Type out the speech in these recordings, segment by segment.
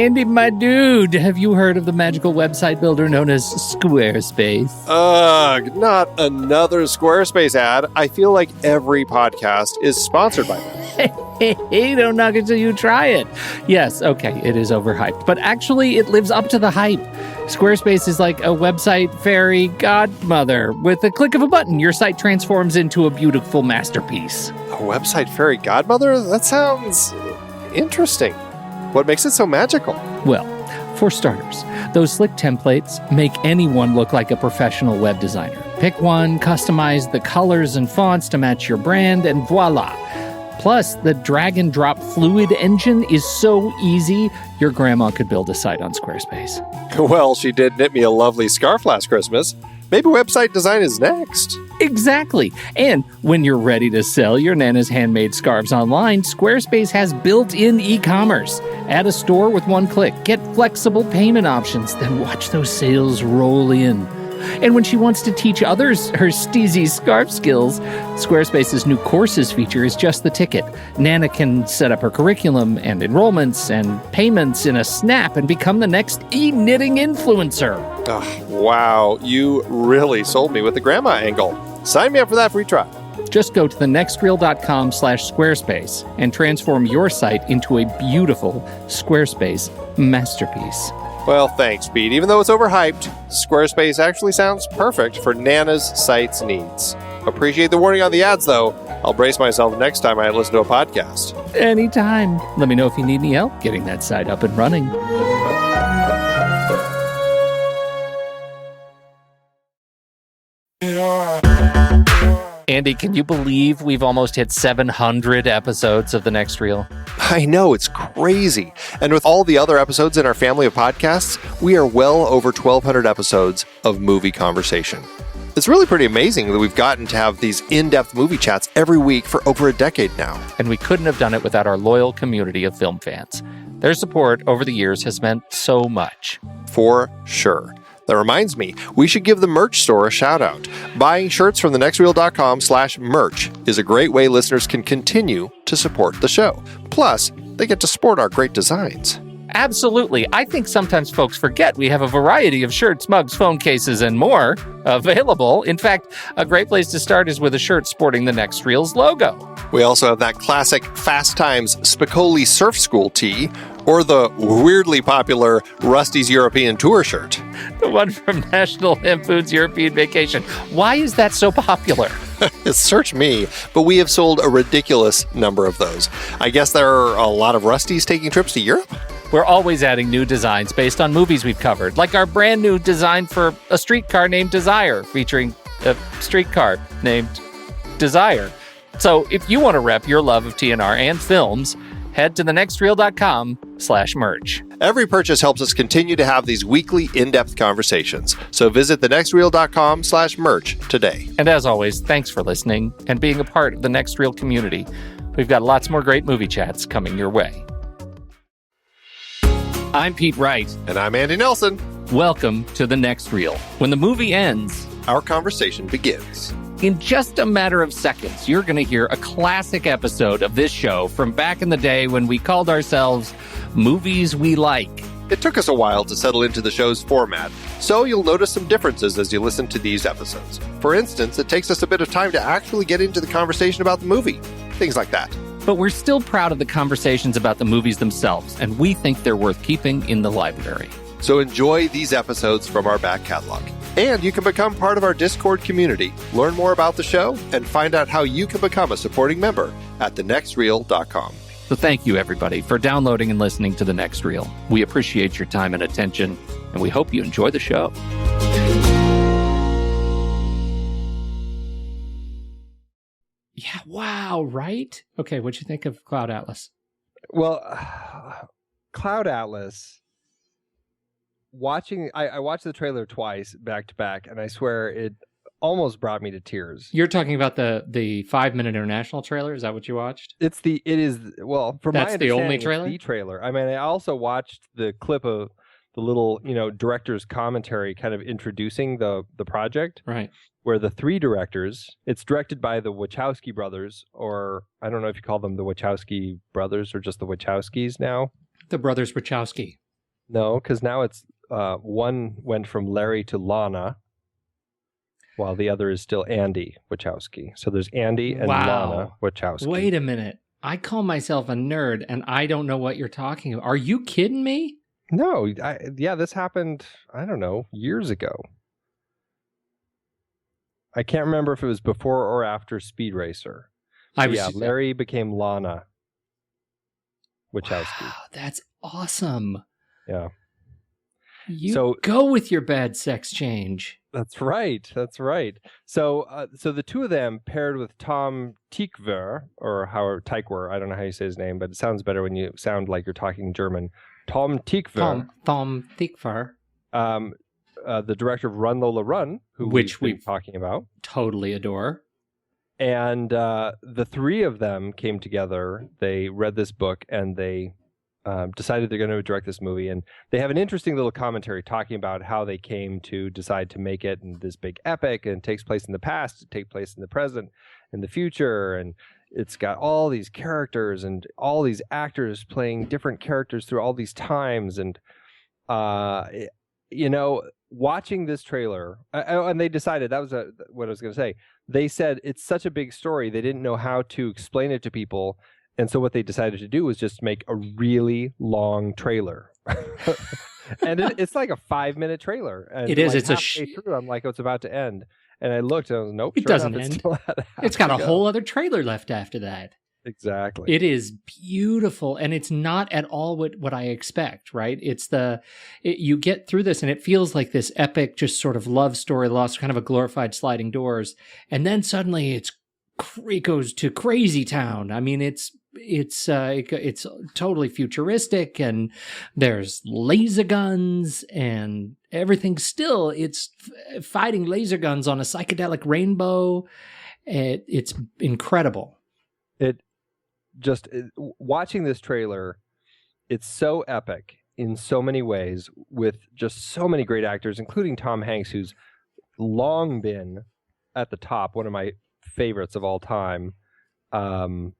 Andy, my dude, have you heard of the magical website builder known as Squarespace? Ugh, not another Squarespace ad. I feel like every podcast is sponsored by them. Hey, don't knock it till you try it. Yes, okay, it is overhyped, but actually it lives up to the hype. Squarespace is like a website fairy godmother. With a click of a button, your site transforms into a beautiful masterpiece. A website fairy godmother? That sounds interesting. What makes it so magical? Well, for starters, those slick templates make anyone look like a professional web designer. Pick one, customize the colors and fonts to match your brand, and voila. Plus, the drag and drop fluid engine is so easy, your grandma could build a site on Squarespace. Well, she did knit me a lovely scarf last Christmas. Maybe website design is next. Exactly. And when you're ready to sell your Nana's handmade scarves online, Squarespace has built-in e-commerce. Add a store with one click. Get flexible payment options. Then watch those sales roll in. And when she wants to teach others her steezy scarf skills, Squarespace's new courses feature is just the ticket. Nana can set up her curriculum and enrollments and payments in a snap and become the next e-knitting influencer. Oh, wow, you really sold me with the grandma angle. Sign me up for that free trial. Just go to thenextreel.com/Squarespace and transform your site into a beautiful Squarespace masterpiece. Well, thanks, Pete. Even though it's overhyped, Squarespace actually sounds perfect for Nana's site's needs. Appreciate the warning on the ads, though. I'll brace myself next time I listen to a podcast. Anytime. Let me know if you need any help getting that site up and running. Andy, can you believe we've almost hit 700 episodes of The Next Reel? I know, it's crazy. And with all the other episodes in our family of podcasts, we are well over 1,200 episodes of movie conversation. It's really pretty amazing that we've gotten to have these in-depth movie chats every week for over a decade now. And we couldn't have done it without our loyal community of film fans. Their support over the years has meant so much. For sure. That reminds me, we should give the merch store a shout out. Buying shirts from thenextreel.com/merch is a great way listeners can continue to support the show. Plus, they get to sport our great designs. Absolutely. I think sometimes folks forget we have a variety of shirts, mugs, phone cases, and more available. In fact, a great place to start is with a shirt sporting the Next Reel's logo. We also have that classic Fast Times Spicoli Surf School tee, or the weirdly popular Rusty's European Tour shirt. The one from National Lampoon's European Vacation. Why is that so popular? Search me, but we have sold a ridiculous number of those. I guess there are a lot of Rustys taking trips to Europe? We're always adding new designs based on movies we've covered, like our brand new design for a streetcar named Desire, featuring a streetcar named Desire. So if you want to rep your love of TNR and films, head to thenextreel.com/merch. Every purchase helps us continue to have these weekly in-depth conversations. So visit thenextreel.com/merch today. And as always, thanks for listening and being a part of the Next Reel community. We've got lots more great movie chats coming your way. I'm Pete Wright. And I'm Andy Nelson. Welcome to The Next Reel. When the movie ends, our conversation begins. In just a matter of seconds, you're going to hear a classic episode of this show from back in the day when we called ourselves Movies We Like. It took us a while to settle into the show's format, so you'll notice some differences as you listen to these episodes. For instance, it takes us a bit of time to actually get into the conversation about the movie. Things like that. But we're still proud of the conversations about the movies themselves, and we think they're worth keeping in the library. So enjoy these episodes from our back catalog. And you can become part of our Discord community, learn more about the show, and find out how you can become a supporting member at thenextreel.com. So thank you, everybody, for downloading and listening to The Next Reel. We appreciate your time and attention, and we hope you enjoy the show. Yeah, wow, right? Okay, what'd you think of Cloud Atlas? Well, Cloud Atlas, I watched the trailer twice back to back, and I swear it almost brought me to tears. You're talking about the 5-minute international trailer? Is that what you watched? It is, well, from my understanding, the only trailer? It's the trailer. I mean, I also watched the clip of the little, director's commentary kind of introducing the project. Right. Where the three directors, it's directed by the Wachowski brothers, or I don't know if you call them the Wachowski brothers or just the Wachowskis now. The brothers Wachowski. No, because now it's one went from Larry to Lana, while the other is still Andy Wachowski. So there's Andy and Lana Wachowski. Wait a minute. I call myself a nerd, and I don't know what you're talking about. Are you kidding me? No, this happened, I don't know, years ago. I can't remember if it was before or after Speed Racer. Larry became Lana Wachowski. Wow, that's awesome. Yeah. You go with your bad sex change. That's right. So the two of them paired with Tom Tykwer, or Tykwer, I don't know how you say his name, but it sounds better when you sound like you're talking German. Tom Tykwer. Tom Tykwer. The director of Run Lola Run, which we've been talking about. Totally adore. And the three of them came together. They read this book and they decided they're going to direct this movie. And they have an interesting little commentary talking about how they came to decide to make it and this big epic, and it takes place in the past, it takes place in the present, in the future, and it's got all these characters and all these actors playing different characters through all these times. And watching this trailer, and they decided, that was what I was going to say. They said it's such a big story, they didn't know how to explain it to people. And so what they decided to do was just make a really long trailer. And it's like a 5-minute trailer. And it is. Like it's through, I'm like, oh, it's about to end. And I looked and I was, nope. It doesn't end. It's got a whole other trailer left after that. Exactly. It is beautiful, and it's not at all what I expect, right? You get through this, and it feels like this epic, just sort of love story, lost kind of a glorified sliding doors, and then suddenly it goes to crazy town. I mean, it's totally futuristic, and there's laser guns and everything. Still, it's fighting laser guns on a psychedelic rainbow. It's incredible. Watching this trailer, it's so epic in so many ways, with just so many great actors, including Tom Hanks, who's long been at the top, one of my favorites of all time, who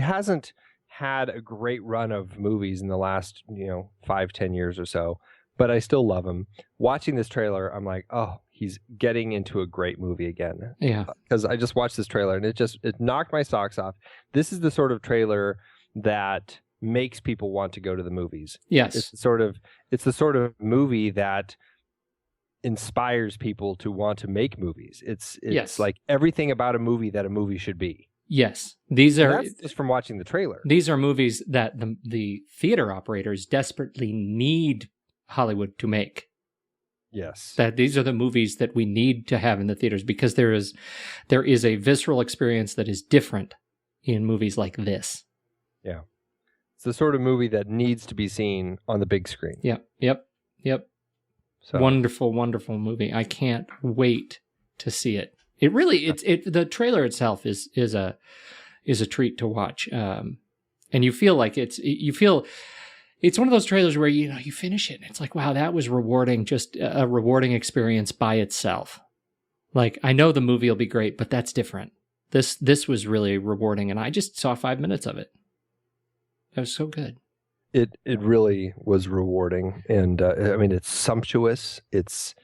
hasn't had a great run of movies in the last 5-10 years or so, but I still love him. Watching this trailer, I'm like, oh, he's getting into a great movie again. Yeah. Because I just watched this trailer and it knocked my socks off. This is the sort of trailer that makes people want to go to the movies. Yes. It's the sort of movie that inspires people to want to make movies. It's yes. like everything about a movie that a movie should be. Yes. That's just from watching the trailer. These are movies that the theater operators desperately need Hollywood to make. Yes. That these are the movies that we need to have in the theaters, because there is a visceral experience that is different in movies like this. Yeah. It's the sort of movie that needs to be seen on the big screen. Yep. So. Wonderful, wonderful movie. I can't wait to see it. It really, the trailer itself is a treat to watch. And you feel like it's one of those trailers where you finish it and it's like, wow, that was rewarding, just a rewarding experience by itself. Like, I know the movie will be great, but that's different. This was really rewarding, and I just saw 5 minutes of it. It was so good. It really was rewarding, and I mean, it's sumptuous. It's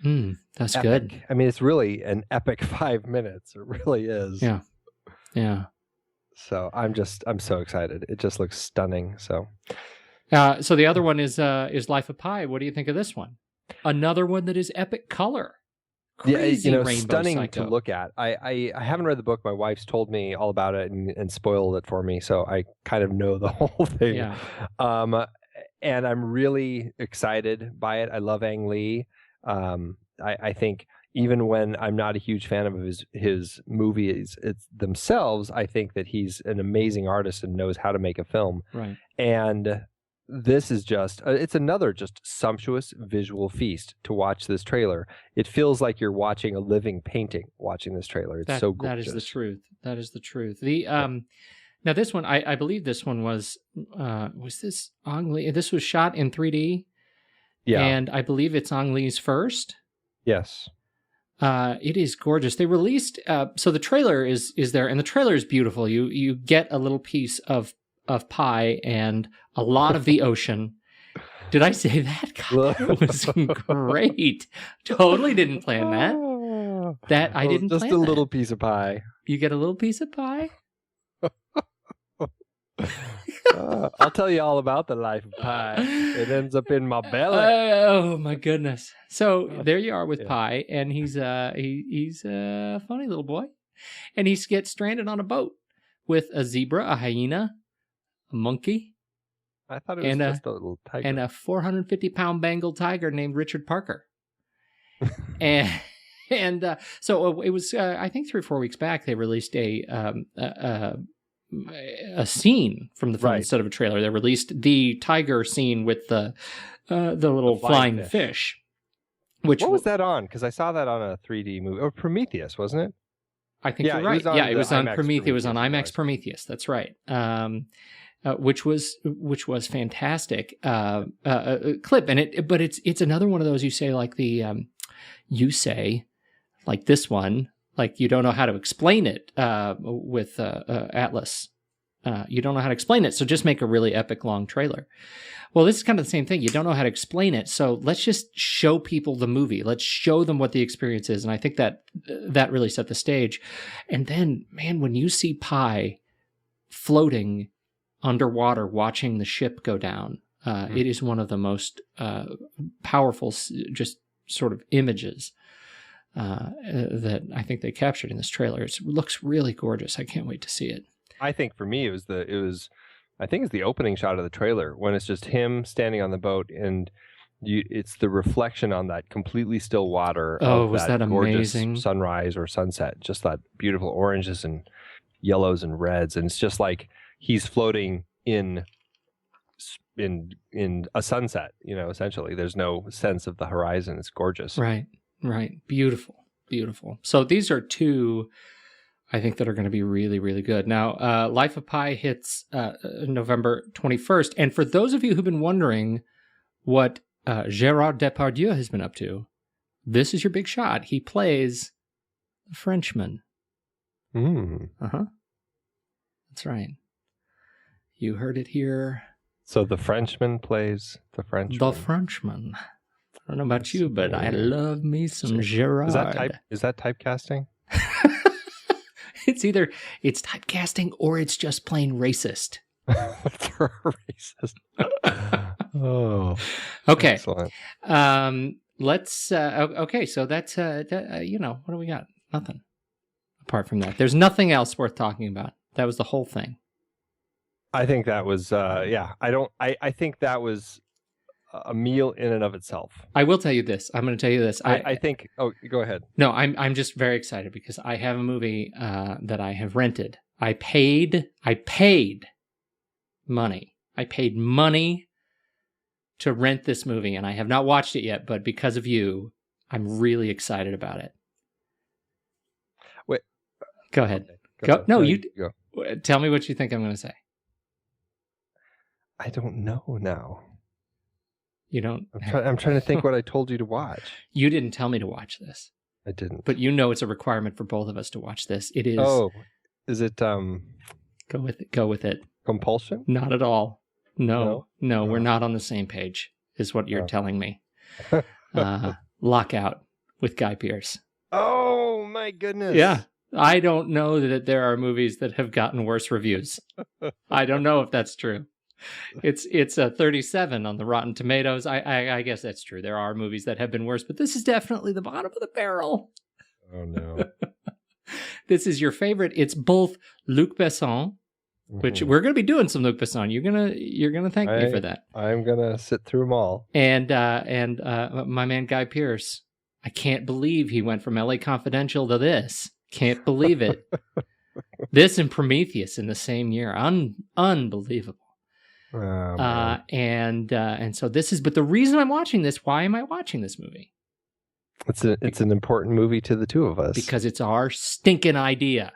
that's epic. Good. I mean, it's really an epic 5 minutes. It really is. Yeah. So I'm so excited. It just looks stunning. So the other one is Life of Pi. What do you think of this one? Another one that is epic color. Crazy rainbow stunning psycho. to look at. I haven't read the book. My wife's told me all about it and spoiled it for me, so I kind of know the whole thing. Yeah. And I'm really excited by it. I love Ang Lee. I think even when I'm not a huge fan of his movies themselves, I think that he's an amazing artist and knows how to make a film. Right. And this is it's another just sumptuous visual feast to watch this trailer. It feels like you're watching a living painting watching this trailer. It's so gorgeous. That is the truth. Now this one, I believe this one was this Ang Lee? This was shot in 3D. Yeah. And I believe it's Ang Lee's first. Yes. It is gorgeous. They released, so the trailer is there, and the trailer is beautiful. You get a little piece of Pi and a lot of the ocean, Did I say that? God, that was great. Totally didn't plan that. That I didn't just plan a that. little piece of pie. You get a little piece of pie? I'll tell you all about the life of pie. It ends up in my belly. Oh my goodness! So there you are with Pie, and he's a funny little boy, and he gets stranded on a boat with a zebra, a hyena, a monkey. I thought it was just a little tiger. And a 450-pound Bengal tiger named Richard Parker. and so it was, I think 3 or 4 weeks back, they released a scene from the film instead of a trailer. They released the tiger scene with the little flying fish. What was that on? Because I saw that on a 3D movie. Or Prometheus, wasn't it? I think you're right. It was on Prometheus. It was on IMAX Prometheus. That's right. Which was fantastic clip, and but it's another one of those you say like this one, like you don't know how to explain it with Atlas. You don't know how to explain it, so just make a really epic long trailer. Well, this is kind of the same thing. You don't know how to explain it, so let's just show people the movie. Let's show them what the experience is, and I think that really set the stage. And then, man, when you see Pi floating underwater watching the ship go down, it is one of the most powerful just sort of images that I think they captured in this trailer. It looks really gorgeous. I can't wait to see it. I think for me it's the opening shot of the trailer when it's just him standing on the boat and it's the reflection on that completely still water of was that gorgeous amazing sunrise or sunset, just that beautiful oranges and yellows and reds, and it's just like he's floating in a sunset, essentially. There's no sense of the horizon. It's gorgeous. Right. Beautiful. So these are 2, I think, that are going to be really, really good. Now, Life of Pi hits November 21st. And for those of you who've been wondering what Gérard Depardieu has been up to, this is your big shot. He plays the Frenchman. Uh-huh. That's right. You heard it here. So the Frenchman plays the Frenchman. The Frenchman. I don't know about you, but I love me some Gerard. Is that typecasting? It's typecasting or it's just plain racist. Racist. Oh. Okay. Excellent. Let's. Okay. So that's. What do we got? Nothing. Apart from that, there's nothing else worth talking about. That was the whole thing. I think that was. I think that was a meal in and of itself. I will tell you this. I'm going to tell you this. I think. Oh, go ahead. No, I'm just very excited because I have a movie that I have rented. I paid money. I paid money to rent this movie, and I have not watched it yet. But because of you, I'm really excited about it. Wait. Go ahead. Go. No, you go. Tell me what you think I'm going to say. I don't know now. You don't? I'm trying to think what I told you to watch. You didn't tell me to watch this. I didn't. But it's a requirement for both of us to watch this. It is. Oh, is it? Go with it. Compulsion? Not at all. No, we're not on the same page, is what you're telling me. Lockout with Guy Pearce. Oh, my goodness. Yeah. I don't know that there are movies that have gotten worse reviews. I don't know if that's true. It's a 37 on the Rotten Tomatoes. I guess that's true. There are movies that have been worse, but this is definitely the bottom of the barrel. Oh, no. This is your favorite. It's both Luc Besson, which we're going to be doing some Luc Besson. You're gonna thank me for that. I'm gonna sit through them all. And my man Guy Pearce. I can't believe he went from LA Confidential to this. Can't believe it. This and Prometheus in the same year. Unbelievable. And so this is. But the reason I'm watching this. Why am I watching this movie? It's an important movie to the two of us because it's our stinking idea.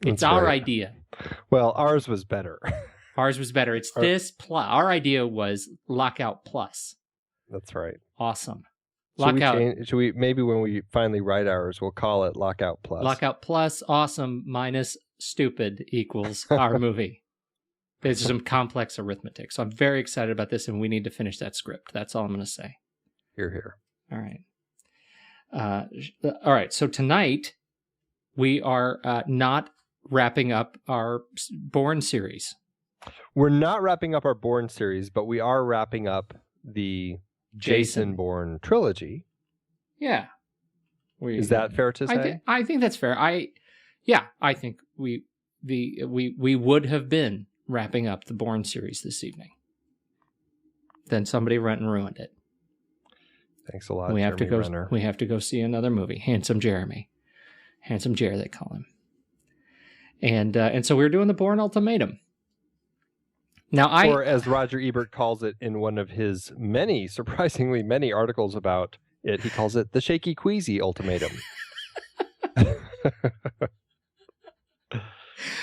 It's our idea. Well, ours was better. Ours was better. It's this plus. Our idea was Lockout Plus. That's right. Awesome. Should we maybe when we finally write ours, we'll call it Lockout Plus. Lockout Plus, awesome, minus stupid equals our movie. There's some complex arithmetic. So I'm very excited about this, and we need to finish that script. That's all I'm going to say. Here. All right. All right. So tonight we are not wrapping up our Bourne series. We're not wrapping up our Bourne series, but we are wrapping up the Jason Bourne trilogy. Yeah. Is that fair to say? I think that's fair. I think we would have been wrapping up the Bourne series this evening. Then somebody went and ruined it. Thanks a lot. We have Jeremy Renner. We have to go see another movie. Handsome Jeremy, Handsome Jer, they call him. And so we're doing the Bourne Ultimatum. Now, or as Roger Ebert calls it in one of his surprisingly many articles about it, he calls it the shaky queasy ultimatum.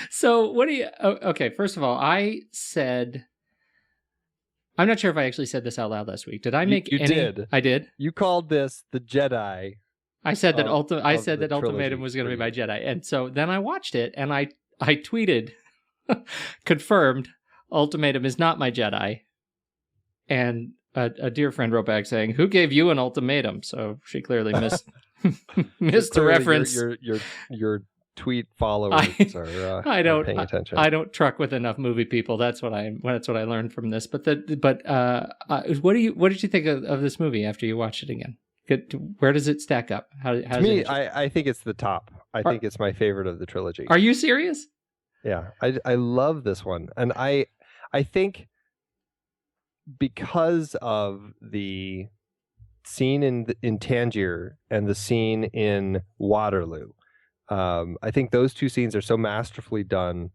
So what do you... Okay, first of all, I said... I'm not sure if I actually said this out loud last week. Did I make you did. I did? You called this the Jedi. I said that Ultimatum was going to be my Jedi. And so then I watched it, and I tweeted, confirmed, Ultimatum is not my Jedi. And a dear friend wrote back saying, "Who gave you an ultimatum?" So she clearly missed the reference. Your tweet followers are paying attention. I don't truck with enough movie people. That's what I learned from this. What did you think of this movie after you watched it again? Where does it stack up? To me, I think it's the top. I think it's my favorite of the trilogy. Are you serious? Yeah, I love this one, and I think because of the scene in Tangier and the scene in Waterloo, I think those two scenes are so masterfully done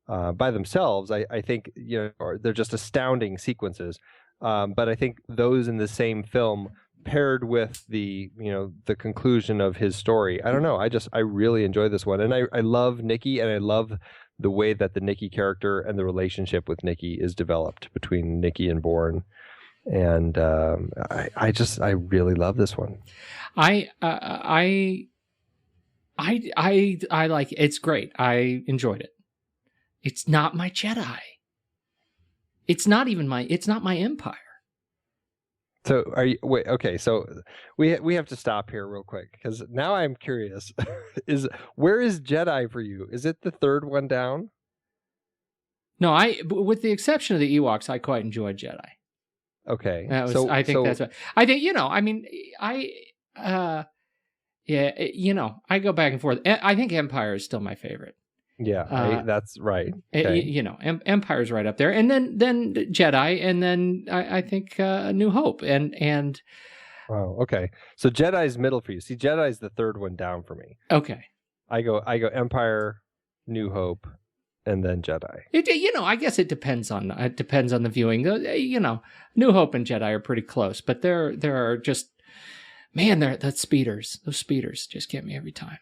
by themselves. I think they're just astounding sequences. But I think those in the same film, paired with the conclusion of his story, I don't know. I really enjoy this one, and I love Nikki, and I love the way that the Nikki character and the relationship with Nikki is developed between Nikki and Bourne. And I really love this one. I like it. It's great. I enjoyed it. It's not my Jedi. It's not my Empire. So okay, so we have to stop here real quick, because now I'm curious. Where is Jedi for you? Is it the third one down? No, with the exception of the Ewoks, I quite enjoyed Jedi. Okay. That's what I think. I go back and forth. I think Empire is still my favorite. Yeah, that's right. Okay. Empire's right up there, and then Jedi, and then I think New Hope, and. Wow. Okay. So Jedi's middle for you. See, Jedi's the third one down for me. Okay. I go Empire, New Hope, and then Jedi. I guess it depends on the viewing. New Hope and Jedi are pretty close, but there are just, man, those speeders just get me every time.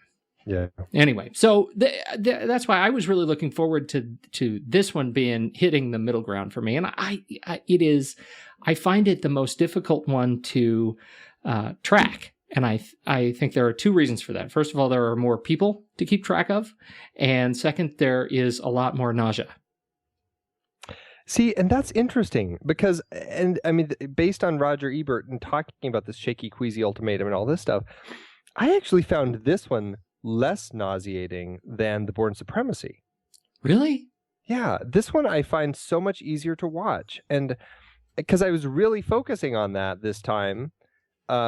Yeah. Anyway, so that's why I was really looking forward to this one hitting the middle ground for me, and I find it the most difficult one to track, and I think there are two reasons for that. First of all, there are more people to keep track of, and second, there is a lot more nausea. See, and that's interesting because, and I mean, based on Roger Ebert and talking about this shaky, queasy ultimatum and all this stuff, I actually found this one less nauseating than the Bourne Supremacy. Really? Yeah, this one I find so much easier to watch, and because I was really focusing on that this time,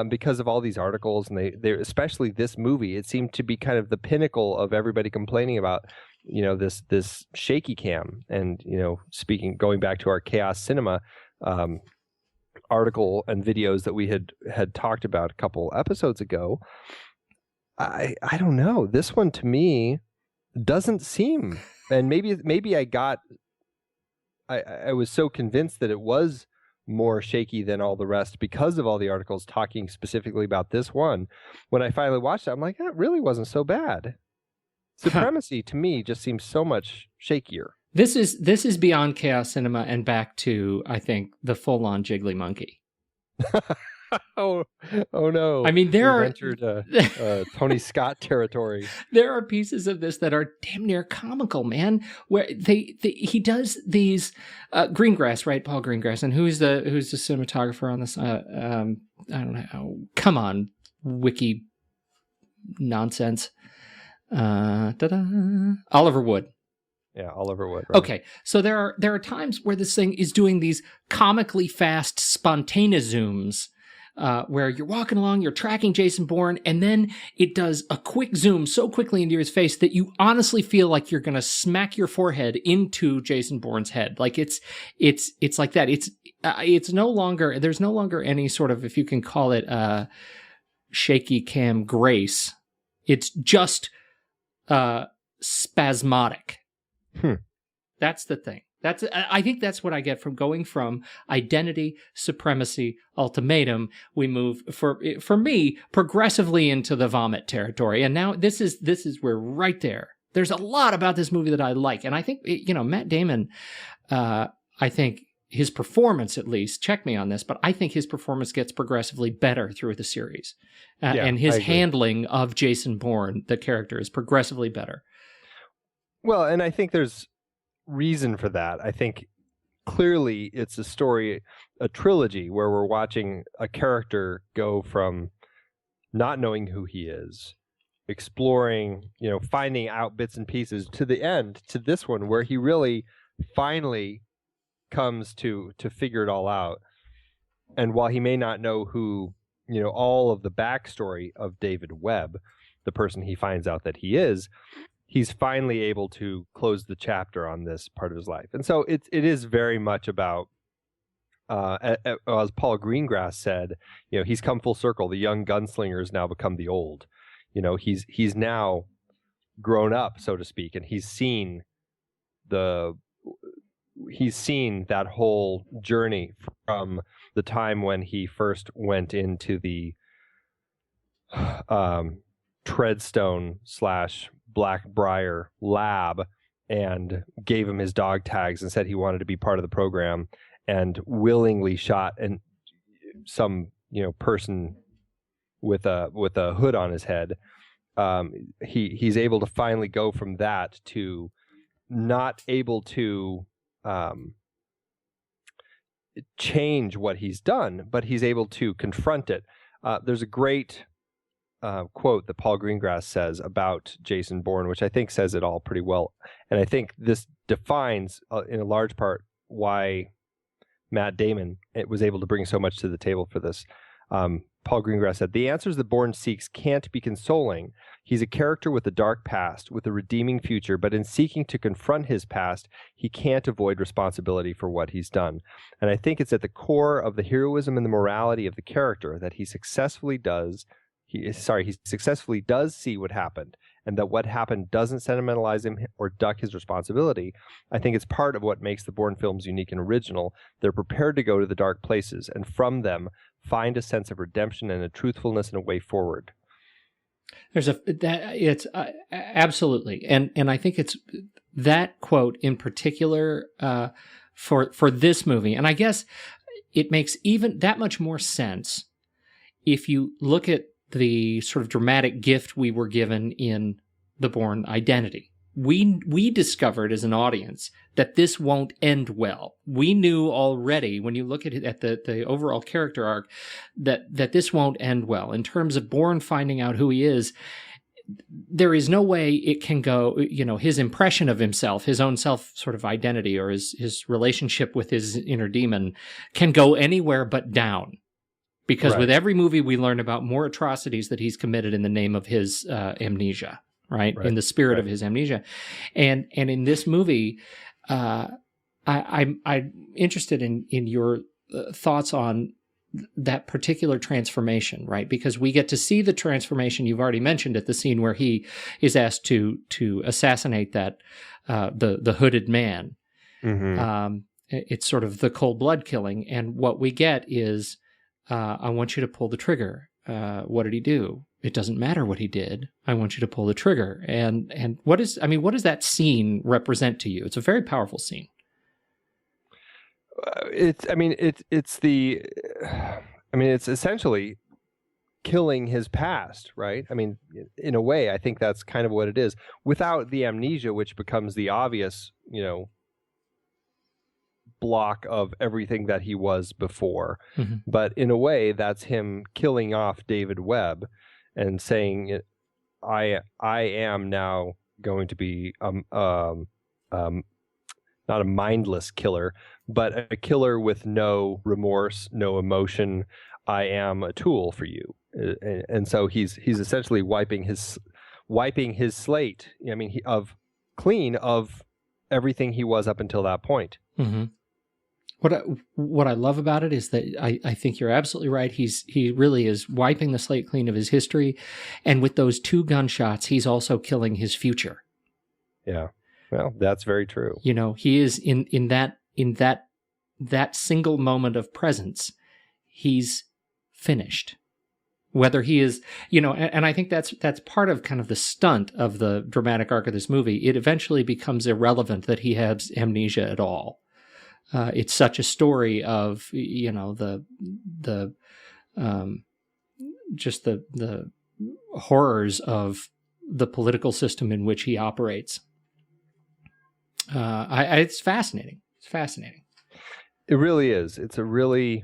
because of all these articles, and they especially this movie, it seemed to be kind of the pinnacle of everybody complaining about, this shaky cam, and going back to our Chaos Cinema article and videos that we had talked about a couple episodes ago. I don't know. This one to me doesn't seem, and maybe I was so convinced that it was more shaky than all the rest because of all the articles talking specifically about this one. When I finally watched it, I'm like, that really wasn't so bad. Supremacy to me just seems so much shakier. This is beyond Chaos Cinema and back to, I think, the full-on jiggly monkey. oh no! I mean, there We've are entered Tony Scott territory. There are pieces of this that are damn near comical, man. Where he does these Greengrass, right? Paul Greengrass, and who's the cinematographer on this? I don't know. Come on, wiki nonsense. Oliver Wood. Yeah, Oliver Wood. Right. Okay, so there are times where this thing is doing these comically fast, spontaneous zooms. Where you're walking along, you're tracking Jason Bourne, and then it does a quick zoom so quickly into his face that you honestly feel like you're gonna smack your forehead into Jason Bourne's head. Like it's like that. It's no longer, there's no longer any sort of, if you can call it shaky cam grace. It's just spasmodic. That's the thing. I think that's what I get from going from Identity, Supremacy, Ultimatum. We move for me progressively into the vomit territory, and now this is where right there. There's a lot about this movie that I like, and I think Matt Damon. I think his performance, at least, check me on this, but I think his performance gets progressively better through the series, and his handling of Jason Bourne, the character, is progressively better. Well, and I think there's reason for that. I think clearly it's a story, a trilogy where we're watching a character go from not knowing who he is, exploring, finding out bits and pieces, to the end, to this one where he really finally comes to figure it all out. And while he may not know who, all of the backstory of David Webb, the person he finds out that he is, he's finally able to close the chapter on this part of his life. And so it is very much about, as Paul Greengrass said, he's come full circle. The young gunslinger has now become the old. He's now grown up, so to speak, and he's seen that whole journey from the time when he first went into the Treadstone / Blackbriar lab and gave him his dog tags and said he wanted to be part of the program, and willingly shot some person with a hood on his head. He's able to finally go from that to not able to change what he's done, but he's able to confront it. There's a great quote that Paul Greengrass says about Jason Bourne, which I think says it all pretty well. And I think this defines, in a large part, why Matt Damon was able to bring so much to the table for this. Paul Greengrass said, "The answers that Bourne seeks can't be consoling. He's a character with a dark past, with a redeeming future, but in seeking to confront his past, he can't avoid responsibility for what he's done. And I think it's at the core of the heroism and the morality of the character that he successfully does see what happened, and that what happened doesn't sentimentalize him or duck his responsibility. I think it's part of what makes the Bourne films unique and original. They're prepared to go to the dark places, and from them find a sense of redemption and a truthfulness and a way forward." Absolutely, and I think it's that quote in particular for this movie, and I guess it makes even that much more sense if you look at the sort of dramatic gift we were given in the Bourne Identity. We discovered as an audience that this won't end well. We knew already, when you look at it at the overall character arc, that this won't end well. In terms of Bourne finding out who he is, there is no way it can go, his impression of himself, his own self sort of identity, or his relationship with his inner demon can go anywhere but down. Because with every movie, we learn about more atrocities that he's committed in the name of his amnesia, right? In the spirit of his amnesia. And in this movie, I'm interested in your thoughts on that particular transformation, right? Because we get to see the transformation you've already mentioned at the scene where he is asked to assassinate that the hooded man. Mm-hmm. It's sort of the cold blood killing, and what we get is, I want you to pull the trigger. What did he do? It doesn't matter what he did. I want you to pull the trigger. And what does that scene represent to you? It's a very powerful I mean, it's essentially killing his past, right? I mean, in a way, I think that's kind of what it is, without the amnesia, which becomes the obvious, block of everything that he was before. Mm-hmm. But in a way, that's him killing off David Webb and saying, I am now going to be not a mindless killer, but a killer with no remorse, no emotion. I am a tool for you. And so he's essentially wiping his slate. I mean, clean of everything he was up until that point. Mm-hmm. What I love about it is that I think you're absolutely right. He really is wiping the slate clean of his history, and with those 2 gunshots, he's also killing his future. Yeah, well, that's very true. He is in that single moment of presence, he's finished. Whether he is, and I think that's part of kind of the stunt of the dramatic arc of this movie. It eventually becomes irrelevant that he has amnesia at all. It's such a story of, the horrors of the political system in which he operates. It's fascinating. It's fascinating. It really is. It's a really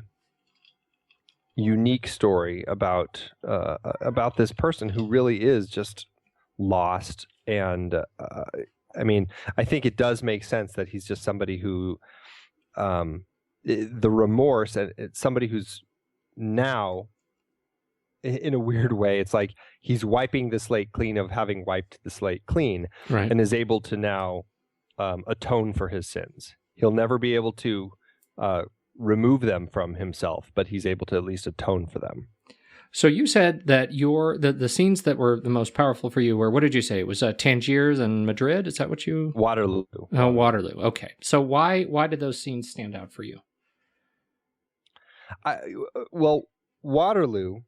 unique story about this person who really is just lost. And I mean, I think it does make sense that he's just somebody who, the remorse, and it's somebody who's now, in a weird way, it's like he's wiping the slate clean of having wiped the slate clean, right, and is able to now atone for his sins. He'll never be able to remove them from himself, but he's able to at least atone for them. So you said that the scenes that were the most powerful for you were, what did you say? It was Tangiers and Madrid? Is that what you... Waterloo. Oh, Waterloo. Okay. So why did those scenes stand out for you? Well, Waterloo,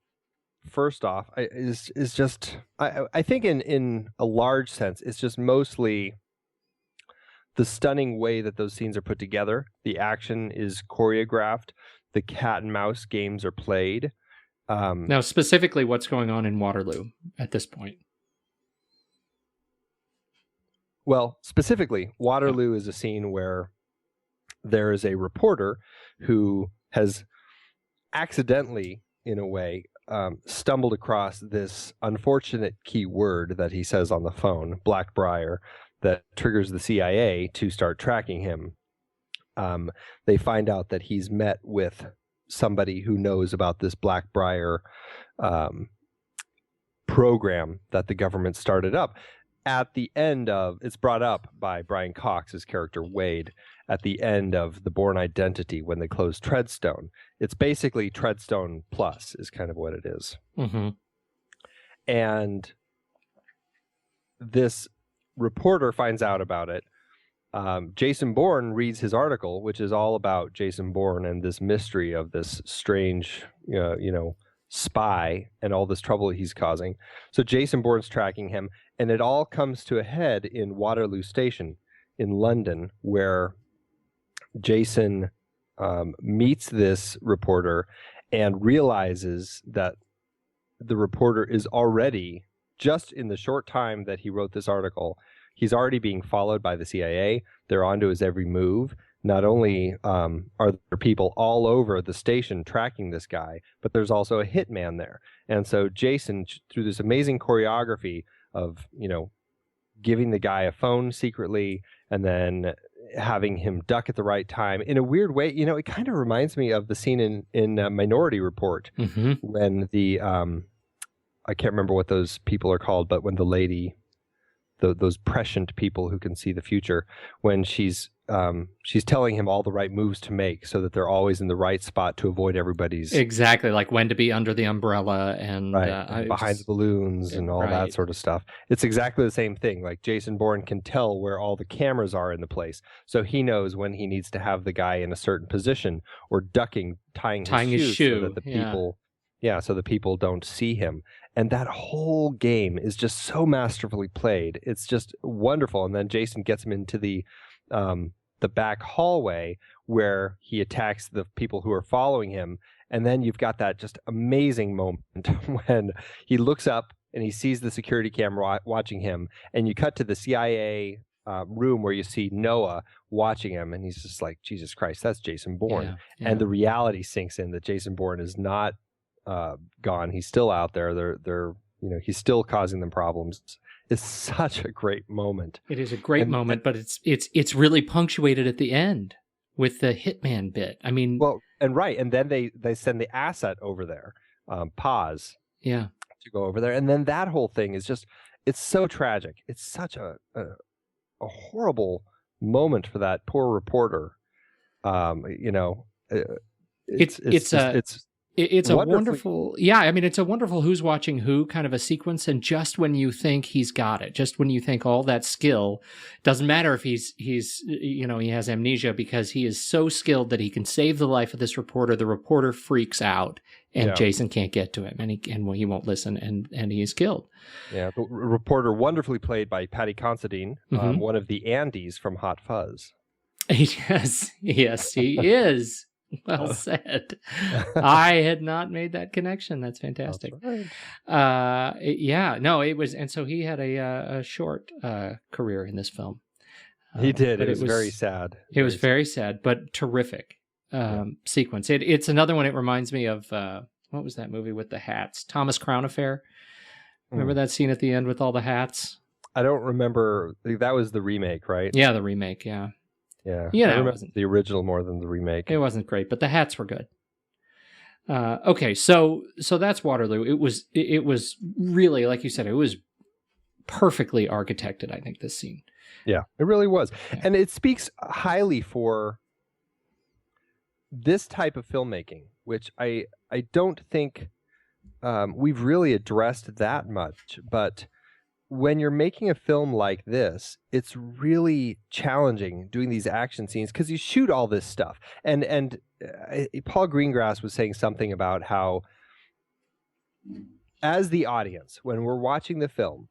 first off, is just... I think in a large sense, it's just mostly the stunning way that those scenes are put together. The action is choreographed. The cat and mouse games are played. Now, specifically, what's going on in Waterloo at this point? Well, specifically, Waterloo is a scene where there is a reporter who has accidentally, in a way, stumbled across this unfortunate key word that he says on the phone, Blackbriar, that triggers the CIA to start tracking him. They find out that he's met with somebody who knows about this Blackbriar program that the government started up. At the end of, it's brought up by Brian Cox's character Wade at the end of The Bourne Identity when they close Treadstone. It's basically Treadstone Plus is kind of what it is. Mm-hmm. And this reporter finds out about it. Jason Bourne reads his article, which is all about Jason Bourne and this mystery of this strange, spy and all this trouble he's causing. So Jason Bourne's tracking him, and it all comes to a head in Waterloo Station in London, where Jason meets this reporter and realizes that the reporter is already, just in the short time that he wrote this article, he's already being followed by the CIA. They're onto his every move. Not only are there people all over the station tracking this guy, but there's also a hitman there. And so Jason, through this amazing choreography of, giving the guy a phone secretly and then having him duck at the right time, in a weird way, it kind of reminds me of the scene in Minority Report, mm-hmm. when the, I can't remember what those people are called, but when the lady... those prescient people who can see the future, when she's telling him all the right moves to make so that they're always in the right spot to avoid everybody's... Exactly, like when to be under the umbrella and... Right, behind the balloons and all that sort of stuff. It's exactly the same thing. Like Jason Bourne can tell where all the cameras are in the place, so he knows when he needs to have the guy in a certain position or ducking, tying his shoe so that the people... Yeah, so the people don't see him. And that whole game is just so masterfully played. It's just wonderful. And then Jason gets him into the the back hallway where he attacks the people who are following him. And then you've got that just amazing moment when he looks up and he sees the security camera watching him. And you cut to the CIA room where you see Noah watching him. And he's just like, Jesus Christ, that's Jason Bourne. Yeah, yeah. And the reality sinks in that Jason Bourne is not gone. He's still out there. They're he's still causing them problems. It's such a great moment. It is a great moment, but it's really punctuated at the end with the hitman bit. I mean, well, and right, and then they send the asset over there, Paz, yeah, to go over there, and then that whole thing is it's so tragic. It's such a horrible moment for that poor reporter. It's a wonderful, yeah. I mean, it's a wonderful who's watching who kind of a sequence, and just when you think he's got it, just when you think all that skill, doesn't matter if he has amnesia, because he is so skilled that he can save the life of this reporter. The reporter freaks out, and Jason can't get to him, and he won't listen, and he is killed. Yeah, the reporter, wonderfully played by Patty Considine, one of the Andes from Hot Fuzz. Yes, he is. Well said. I had not made that connection. That's fantastic. That's right. It was, and so he had a short career in this film. He did. It was very sad. It was very sad, but terrific sequence. It's another one. It reminds me of what was that movie with the hats? Thomas Crown Affair. Remember that scene at the end with all the hats? I don't remember. That was the remake, right? Yeah, the remake. Yeah. Yeah, I remember the original more than the remake. It wasn't great, but the hats were good. Okay, so that's Waterloo. It was really, like you said, it was perfectly architected, I think, this scene. Yeah, it really was. Yeah. And it speaks highly for this type of filmmaking, which I don't think we've really addressed that much, but when you're making a film like this, it's really challenging doing these action scenes because you shoot all this stuff. And Paul Greengrass was saying something about how, as the audience, when we're watching the film,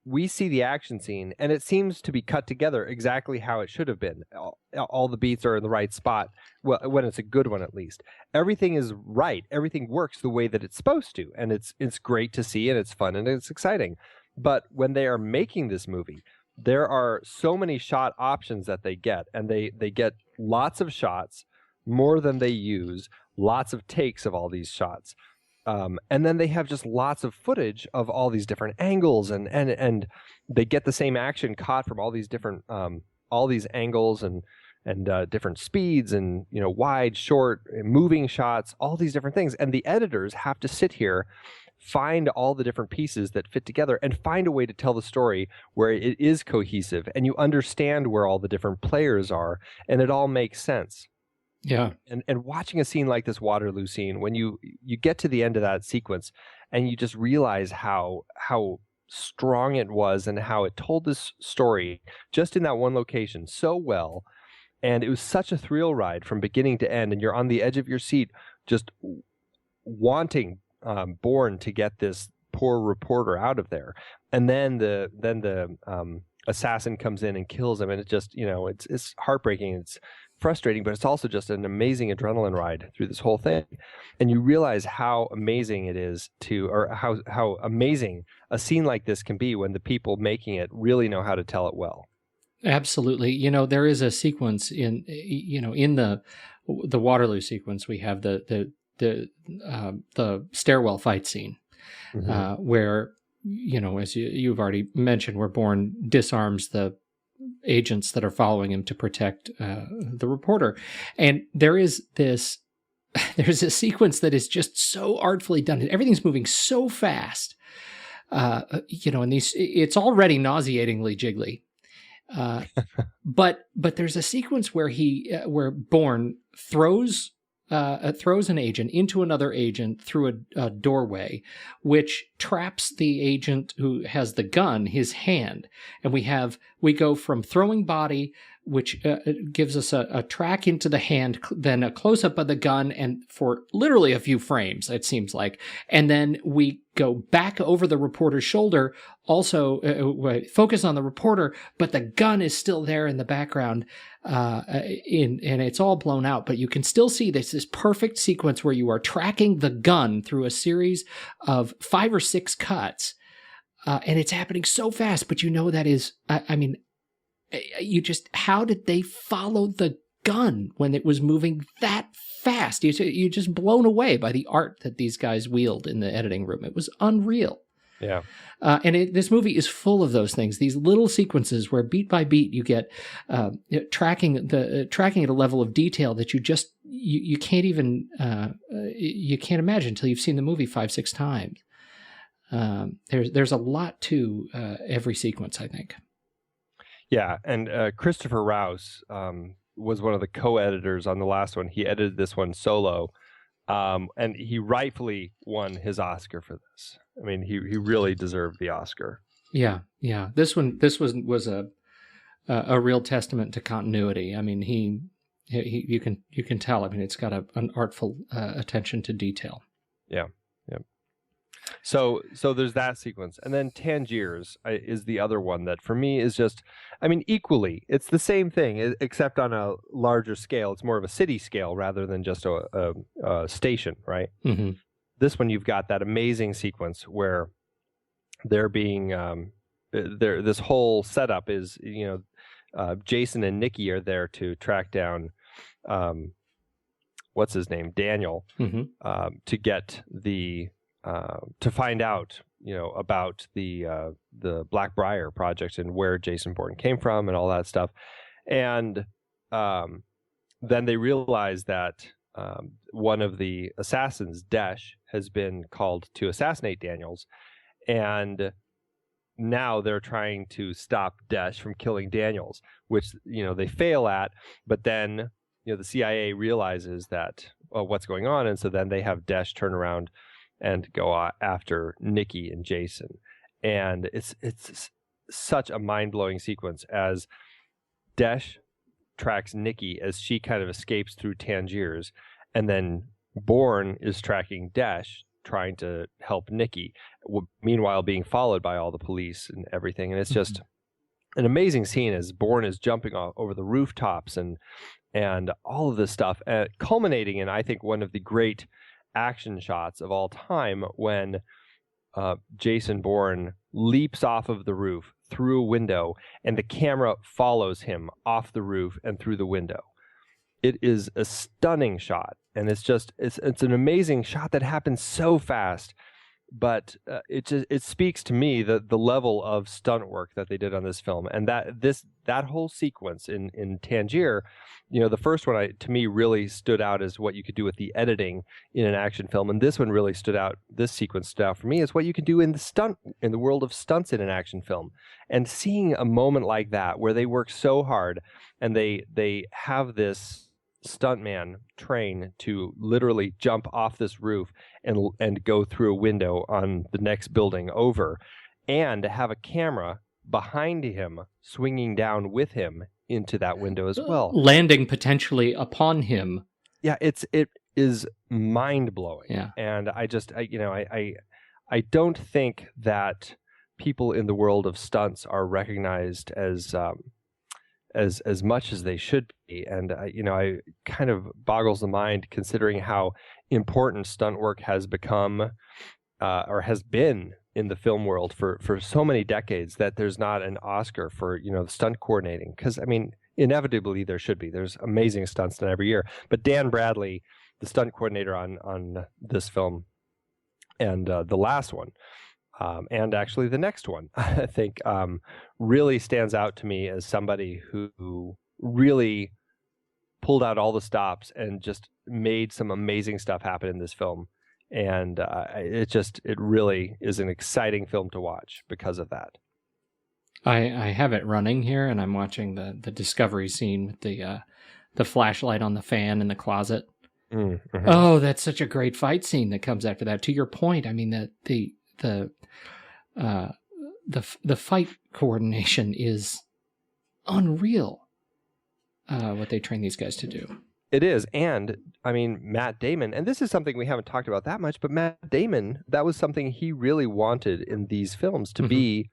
we see the action scene and it seems to be cut together exactly how it should have been. All the beats are in the right spot, well, when it's a good one at least. Everything is right. Everything works the way that it's supposed to. And it's great to see, and it's fun and it's exciting. But when they are making this movie, there are so many shot options that they get, and they get lots of shots, more than they use, lots of takes of all these shots. And then they have just lots of footage of all these different angles, and they get the same action caught from all these different all these angles and different speeds, and wide, short, moving shots, all these different things. And the editors have to sit here, find all the different pieces that fit together, and find a way to tell the story where it is cohesive and you understand where all the different players are, and it all makes sense. Yeah. And watching a scene like this Waterloo scene, when you get to the end of that sequence and you just realize how strong it was and how it told this story just in that one location so well, and it was such a thrill ride from beginning to end, and you're on the edge of your seat just wanting Bourne to get this poor reporter out of there, and then the assassin comes in and kills him, and it just it's heartbreaking, it's frustrating, but it's also just an amazing adrenaline ride through this whole thing. And you realize how amazing it is or how amazing a scene like this can be when the people making it really know how to tell it well. Absolutely. There is a sequence in the Waterloo sequence. We have the stairwell fight scene, where, as you've already mentioned, where Bourne disarms the agents that are following him to protect the reporter. And there's a sequence that is just so artfully done. Everything's moving so fast, and it's already nauseatingly jiggly. But there's a sequence where Bourne throws an agent into another agent through a doorway, which traps the agent who has the gun, his hand. And we go from throwing body, which gives us a track into the hand, then a close-up of the gun, and for literally a few frames, it seems like. And then we go back over the reporter's shoulder, also focus on the reporter, but the gun is still there in the background, and it's all blown out. But you can still see this perfect sequence where you are tracking the gun through a series of 5 or 6 cuts, and it's happening so fast, but that is, how did they follow the gun when it was moving that fast? You're just blown away by the art that these guys wield in the editing room. It was unreal. Yeah. This movie is full of those things, these little sequences where beat by beat you get tracking at a level of detail that you can't even you can't imagine until you've seen the movie 5-6 times. There's a lot to every sequence, I think. Yeah, and Christopher Rouse was one of the co-editors on the last one. He edited this one solo, and he rightfully won his Oscar for this. I mean, he really deserved the Oscar. Yeah. This was a real testament to continuity. I mean, you can tell. I mean, it's got an artful attention to detail. Yeah. So there's that sequence, and then Tangiers is the other one that for me is just, equally, it's the same thing except on a larger scale. It's more of a city scale rather than just a station, right? Mm-hmm. This one you've got that amazing sequence where they're being this whole setup is Jason and Nikki are there to track down what's his name, Daniel, mm-hmm. To get the to find out, about the Blackbriar project and where Jason Bourne came from and all that stuff. And then they realize that one of the assassins, Desh, has been called to assassinate Daniels. And now they're trying to stop Desh from killing Daniels, which, they fail at. But then, the CIA realizes that, what's going on. And so then they have Desh turn around and go after Nikki and Jason. And it's such a mind-blowing sequence as Desh tracks Nikki as she kind of escapes through Tangiers, and then Bourne is tracking Desh, trying to help Nikki, meanwhile being followed by all the police and everything. And it's just an amazing scene as Bourne is jumping over the rooftops and all of this stuff, culminating in, I think, one of the great action shots of all time when Jason Bourne leaps off of the roof through a window and the camera follows him off the roof and through the window. It is a stunning shot, and it's an amazing shot that happens so fast, but it speaks to me the level of stunt work that they did on this film, and that whole sequence in Tangier, the first one to me really stood out as what you could do with the editing in an action film, and this one really stood out. This sequence stood out for me as what you can do in the world of stunts in an action film, and seeing a moment like that where they work so hard and they have this stuntman train to literally jump off this roof and go through a window on the next building over, and have a camera behind him swinging down with him into that window as well, landing potentially upon him. Yeah, it is mind-blowing. Yeah. And I don't think that people in the world of stunts are recognized as much as they should be, and I kind of boggles the mind considering how important stunt work has become or has been in the film world for so many decades, that there's not an Oscar for the stunt coordinating, because inevitably there should be. There's amazing stunts done every year, but Dan Bradley, the stunt coordinator on this film and the last one, and actually the next one, I think really stands out to me as somebody who really pulled out all the stops and just made some amazing stuff happen in this film. And it really is an exciting film to watch because of that. I have it running here, and I'm watching the discovery scene with the flashlight on the fan in the closet. Mm-hmm. Oh, that's such a great fight scene that comes after that. To your point, the fight coordination is unreal. train these guys to do. It is. And I mean, Matt Damon, and this is something we haven't talked about that much, but Matt Damon, that was something he really wanted in these films, to be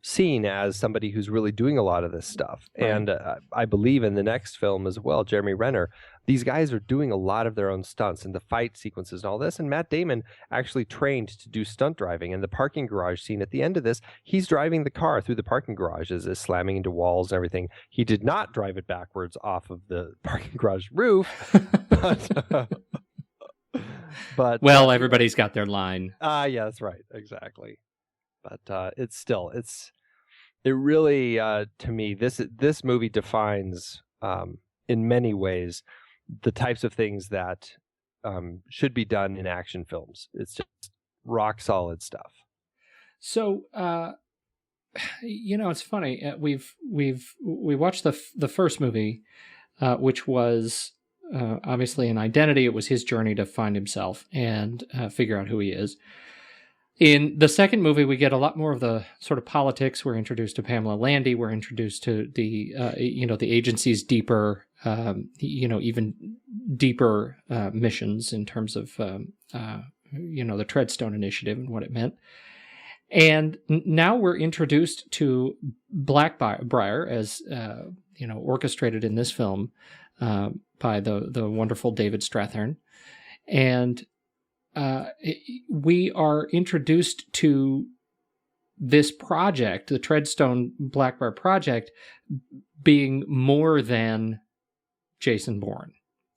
seen as somebody who's really doing a lot of this stuff. Right. And I believe in the next film as well, Jeremy Renner, these guys are doing a lot of their own stunts and the fight sequences and all this. And Matt Damon actually trained to do stunt driving. And the parking garage scene at the end of this, he's driving the car through the parking garage as it's slamming into walls and everything. He did not drive it backwards off of the parking garage roof. but well, everybody's got their line. Yeah, that's right. Exactly. But it really, to me, this movie defines, in many ways, the types of things that should be done in action films. It's just rock solid stuff. So, it's funny. We watched the first movie, which was obviously an identity. It was his journey to find himself and figure out who he is. In the second movie, we get a lot more of the sort of politics. We're introduced to Pamela Landy. We're introduced to the agency's deeper, even deeper missions in terms of, the Treadstone Initiative and what it meant. And now we're introduced to Blackbriar as, orchestrated in this film by the wonderful David Strathairn. And we are introduced to this project, the Treadstone Blackbriar project, being more than Jason Bourne,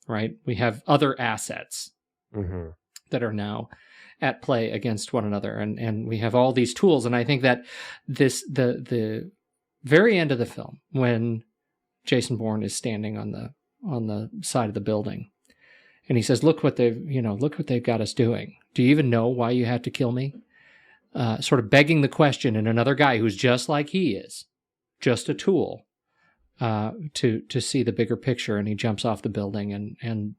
right? We have other assets that are now at play against one another, and we have all these tools. And I think that the very end of the film, when Jason Bourne is standing on the side of the building, and he says, look what they've got us doing. Do you even know why you had to kill me? Sort of begging the question, and another guy who's just like he is, just a tool, to see the bigger picture. And he jumps off the building and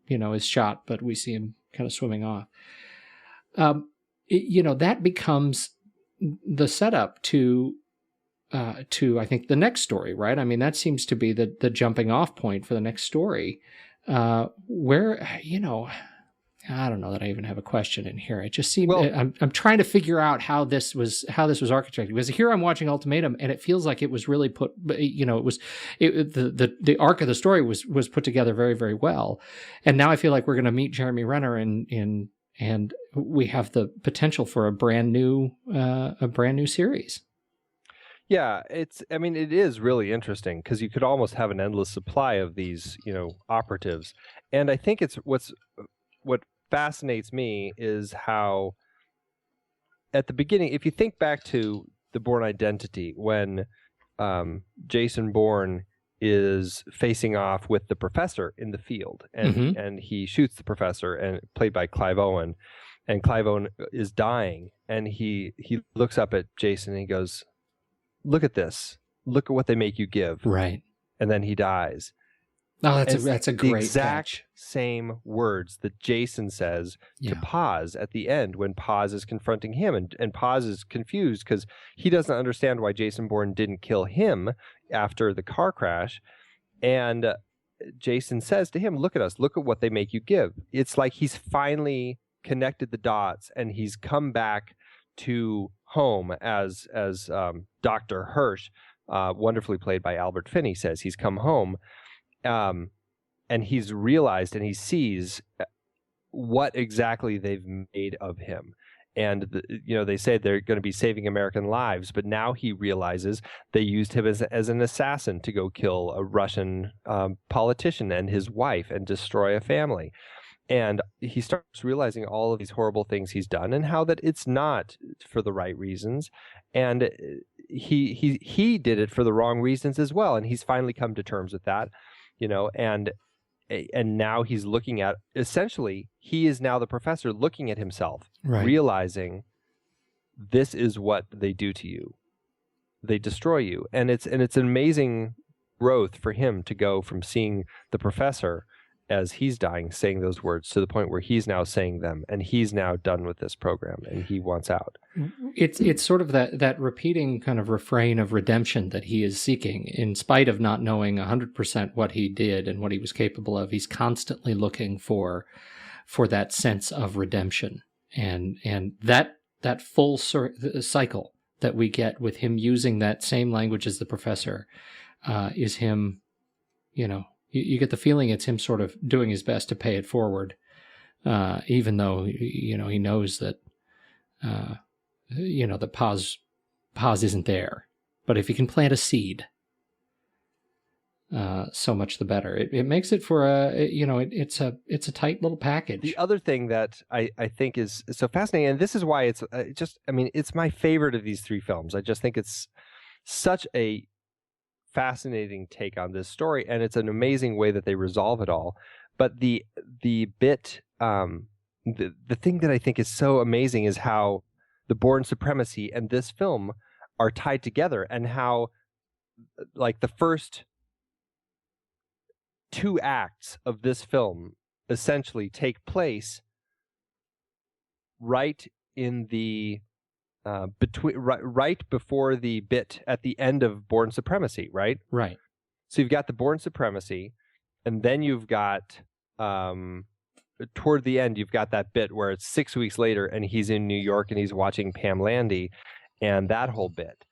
is shot, but we see him kind of swimming off. That becomes the setup to I think the next story, right? I mean, that seems to be the jumping off point for the next story. Where, I don't know that I even have a question in here. It just seemed, I'm trying to figure out how this was architected, because here I'm watching Ultimatum and it feels like it was really the arc of the story was put together very, very well. And now I feel like we're going to meet Jeremy Renner and we have the potential for a brand new series. Yeah, it is really interesting, because you could almost have an endless supply of these, operatives. And I think what fascinates me is how, at the beginning, if you think back to the Bourne Identity, when Jason Bourne is facing off with the professor in the field, and he shoots the professor, and played by Clive Owen, and Clive Owen is dying, and he looks up at Jason and he goes, look at this. Look at what they make you give. Right. And then he dies. Oh, that's a great the exact catch. Same words that Jason says to Paz at the end when Paz is confronting him. And Paz is confused because he doesn't understand why Jason Bourne didn't kill him after the car crash. And Jason says to him, look at us. Look at what they make you give. It's like he's finally connected the dots, and he's come back to home, as Dr. Hirsch, wonderfully played by Albert Finney, says. He's come home, and he's realized, and he sees what exactly they've made of him. And they say they're going to be saving American lives, but now he realizes they used him as an assassin to go kill a Russian politician and his wife and destroy a family. And he starts realizing all of these horrible things he's done, and how that it's not for the right reasons. And he did it for the wrong reasons as well. And he's finally come to terms with that, and now he's looking at, essentially, he is now the professor looking at himself, right, realizing this is what they do to you. They destroy you. And it's an amazing growth for him to go from seeing the professor as he's dying, saying those words to the point where he's now saying them, and he's now done with this program and he wants out. It's sort of that repeating kind of refrain of redemption that he is seeking, in spite of not knowing 100% what he did and what he was capable of. He's constantly looking for that sense of redemption, and that full cycle that we get with him using that same language as the professor is him. You get the feeling it's him sort of doing his best to pay it forward, even though he knows that the pause isn't there. But if he can plant a seed, so much the better. It makes it for it's a tight little package. The other thing that I think is so fascinating, and this is why it's it's my favorite of these three films. I just think it's such a fascinating take on this story, and it's an amazing way that they resolve it all. But the bit, the thing that I think is so amazing is how the Bourne supremacy and this film are tied together, and how like the first two acts of this film essentially take place right in the right before the bit at the end of Bourne Supremacy, right? Right. So you've got the Bourne Supremacy, and then you've got toward the end you've got that bit where it's 6 weeks later and he's in New York and he's watching Pam Landy, and that whole bit.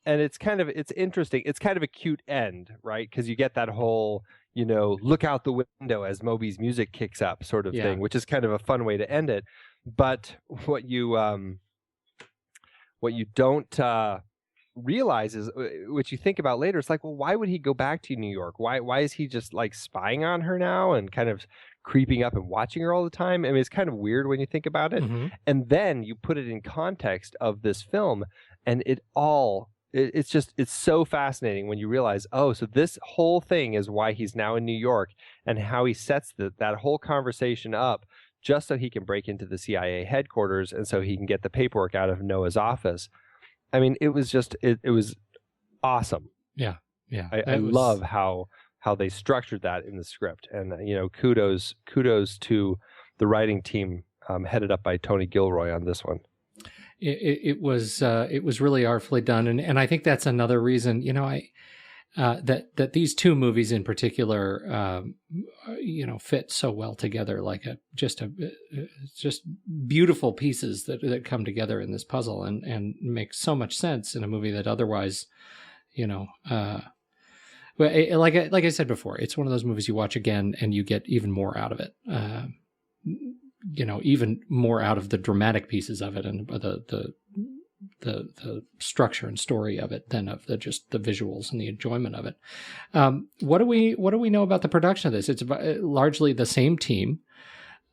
And it's interesting. It's kind of a cute end, right? Because you get that whole, look out the window as Moby's music kicks up sort of thing, which is kind of a fun way to end it. But what you don't realize is, what you think about later, it's like, well, why would he go back to New York? Why is he just like spying on her now and kind of creeping up and watching her all the time? I mean, it's kind of weird when you think about it. Mm-hmm. And then you put it in context of this film, and it's so fascinating when you realize, oh, so this whole thing is why he's now in New York, and how he sets that whole conversation up just so he can break into the CIA headquarters and so he can get the paperwork out of Noah's office. I mean, it was just, it was awesome. Yeah. Yeah. I love how they structured that in the script. And, kudos to the writing team headed up by Tony Gilroy on this one. It was really artfully done. And I think that's another reason, that these two movies in particular, fit so well together, like just beautiful pieces that come together in this puzzle and make so much sense in a movie that otherwise, like I said before, it's one of those movies you watch again and you get even more out of it. Even more out of the dramatic pieces of it and the structure and story of it than of just the visuals and the enjoyment of it. What do we know about the production of this? It's largely the same team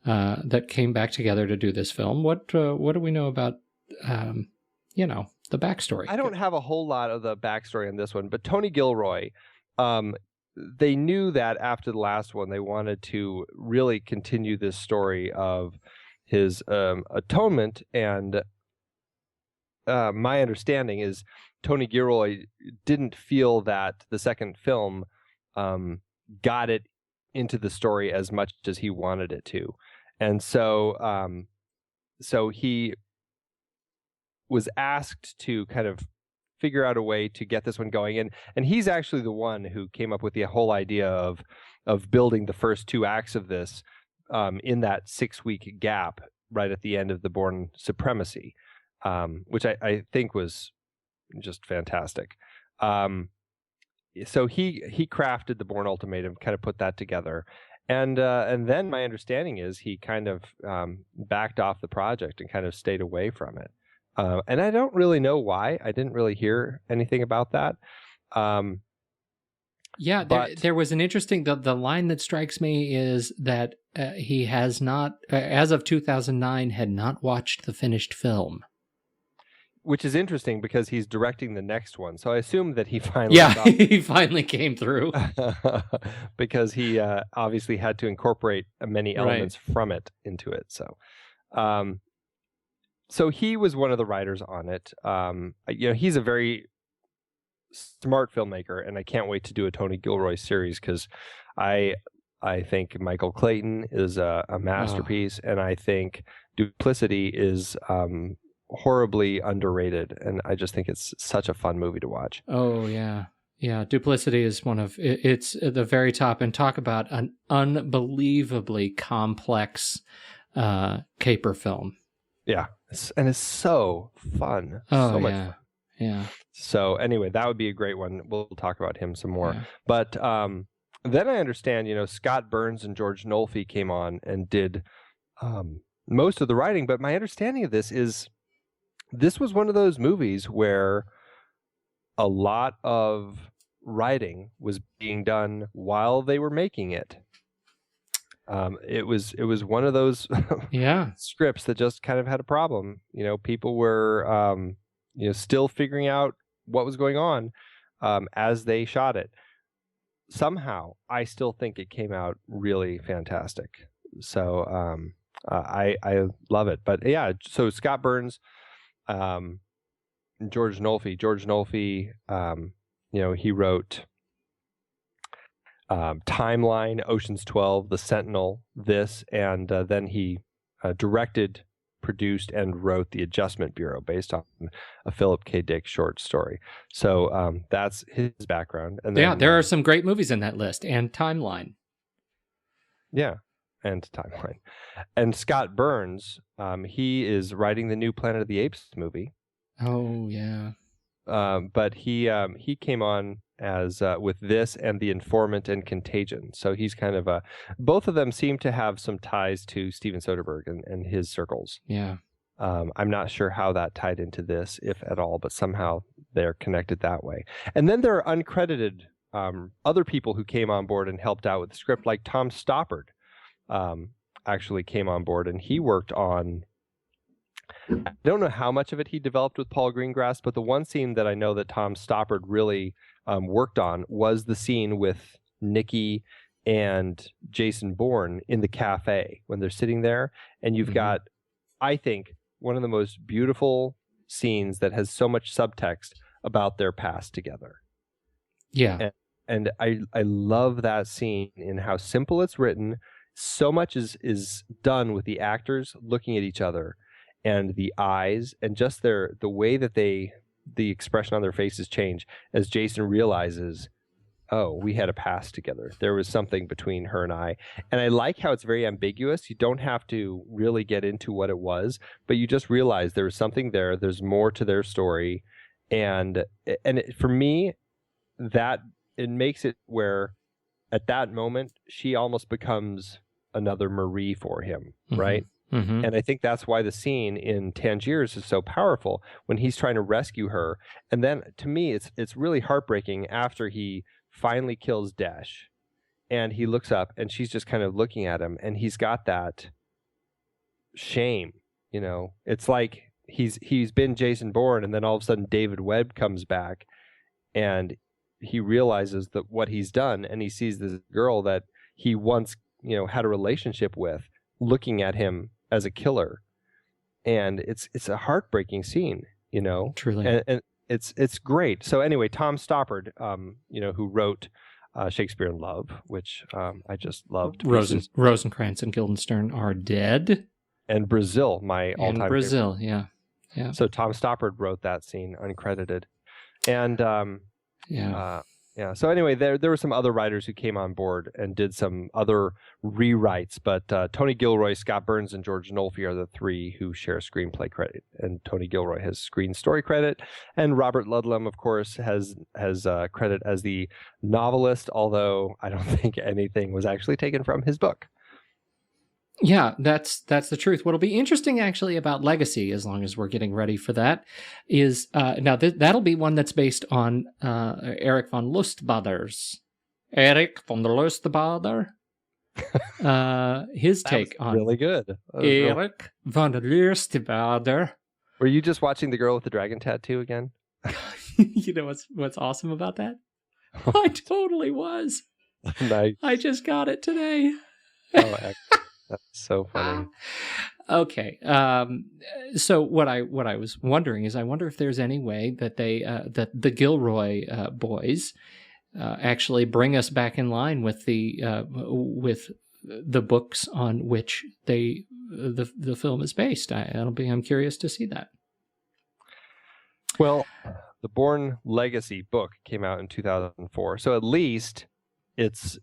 that came back together to do this film. What do we know about the backstory? I don't have a whole lot of the backstory on this one, but Tony Gilroy, they knew that after the last one, they wanted to really continue this story of his atonement. And my understanding is Tony Gilroy didn't feel that the second film got it into the story as much as he wanted it to. And so he was asked to kind of figure out a way to get this one going, and he's actually the one who came up with the whole idea of building the first two acts of this in that 6-week gap right at the end of the Bourne Supremacy, which I think was just fantastic. So he crafted the Bourne Ultimatum, kind of put that together, and then my understanding is he kind of backed off the project and kind of stayed away from it. And I don't really know why. I didn't really hear anything about that. There was an interesting, the line that strikes me is that he has not, as of 2009, had not watched the finished film. Which is interesting because he's directing the next one. So I assume that he finally... he finally came through. Because he obviously had to incorporate many elements from it into it. So he was one of the writers on it. He's a very smart filmmaker, and I can't wait to do a Tony Gilroy series because I I think Michael Clayton is a masterpiece, and I think Duplicity is horribly underrated, and I just think it's such a fun movie to watch. Oh, yeah. Yeah, Duplicity is it's at the very top, and talk about an unbelievably complex caper film. Yeah, it's so fun. Oh, so much yeah. fun. Yeah. So anyway, that would be a great one. We'll talk about him some more. Yeah. But then I understand, Scott Burns and George Nolfi came on and did most of the writing. But my understanding of this is this was one of those movies where a lot of writing was being done while they were making it. It was one of those scripts that just kind of had a problem. People were still figuring out what was going on as they shot it. Somehow, I still think it came out really fantastic. So I love it. But yeah, so Scott Burns, George Nolfi. George Nolfi, he wrote Timeline, Ocean's 12, The Sentinel, this, and then he directed, produced, and wrote The Adjustment Bureau based on a Philip K. Dick short story. So that's his background. And then, there are some great movies in that list, and Timeline. Yeah, and Timeline. And Scott Burns, he is writing the new Planet of the Apes movie. Oh, yeah. But he came on as with this and The Informant and Contagion. So he's kind of both of them seem to have some ties to Steven Soderbergh and his circles. Yeah. I'm not sure how that tied into this, if at all, but somehow they're connected that way. And then there are uncredited other people who came on board and helped out with the script, like Tom Stoppard actually came on board, and he worked on, I don't know how much of it he developed with Paul Greengrass, but the one scene that I know that Tom Stoppard really worked on was the scene with Nikki and Jason Bourne in the cafe when they're sitting there. And you've got, I think, one of the most beautiful scenes that has so much subtext about their past together. Yeah. And I love that scene in how simple it's written. So much is done with the actors looking at each other and the eyes and just the way that the expression on their faces change as Jason realizes, oh, we had a past together. There was something between her and I. And I like how it's very ambiguous. You don't have to really get into what it was, but you just realize there was something there. There's more to their story. And for me, that it makes it where at that moment, she almost becomes another Marie for him, right? Mm-hmm. And I think that's why the scene in Tangiers is so powerful when he's trying to rescue her. And then to me, it's really heartbreaking after he finally kills Dash and he looks up and she's just kind of looking at him and he's got that shame, it's like he's been Jason Bourne and then all of a sudden David Webb comes back and he realizes that what he's done and he sees this girl that he once, had a relationship with looking at him as a killer, and it's a heartbreaking scene, Truly, and it's great. So anyway, Tom Stoppard, who wrote Shakespeare in Love, which I just loved. Rosencrantz and Guildenstern are dead, and Brazil, my all-time favorite. Brazil, yeah. So Tom Stoppard wrote that scene uncredited, and So anyway, there were some other writers who came on board and did some other rewrites, but Tony Gilroy, Scott Burns, and George Nolfi are the three who share screenplay credit. And Tony Gilroy has screen story credit, and Robert Ludlum, of course, has credit as the novelist, although I don't think anything was actually taken from his book. Yeah, that's the truth. What'll be interesting actually about Legacy, as long as we're getting ready for that, is now that'll be one that's based on Eric von Lustbader's. Eric von Lustbader. His take on really good. Eric von Lustbader. Were you just watching The Girl with the Dragon Tattoo again? You know what's awesome about that? I totally was. Nice. I just got it today. Oh, excellent. That's so funny. Okay. So what I was wondering is, I wonder if there's any way that they that the Gilroy boys actually bring us back in line with the books on which the film is based. I'm curious to see that. Well, the Bourne Legacy book came out in 2004, so at least it's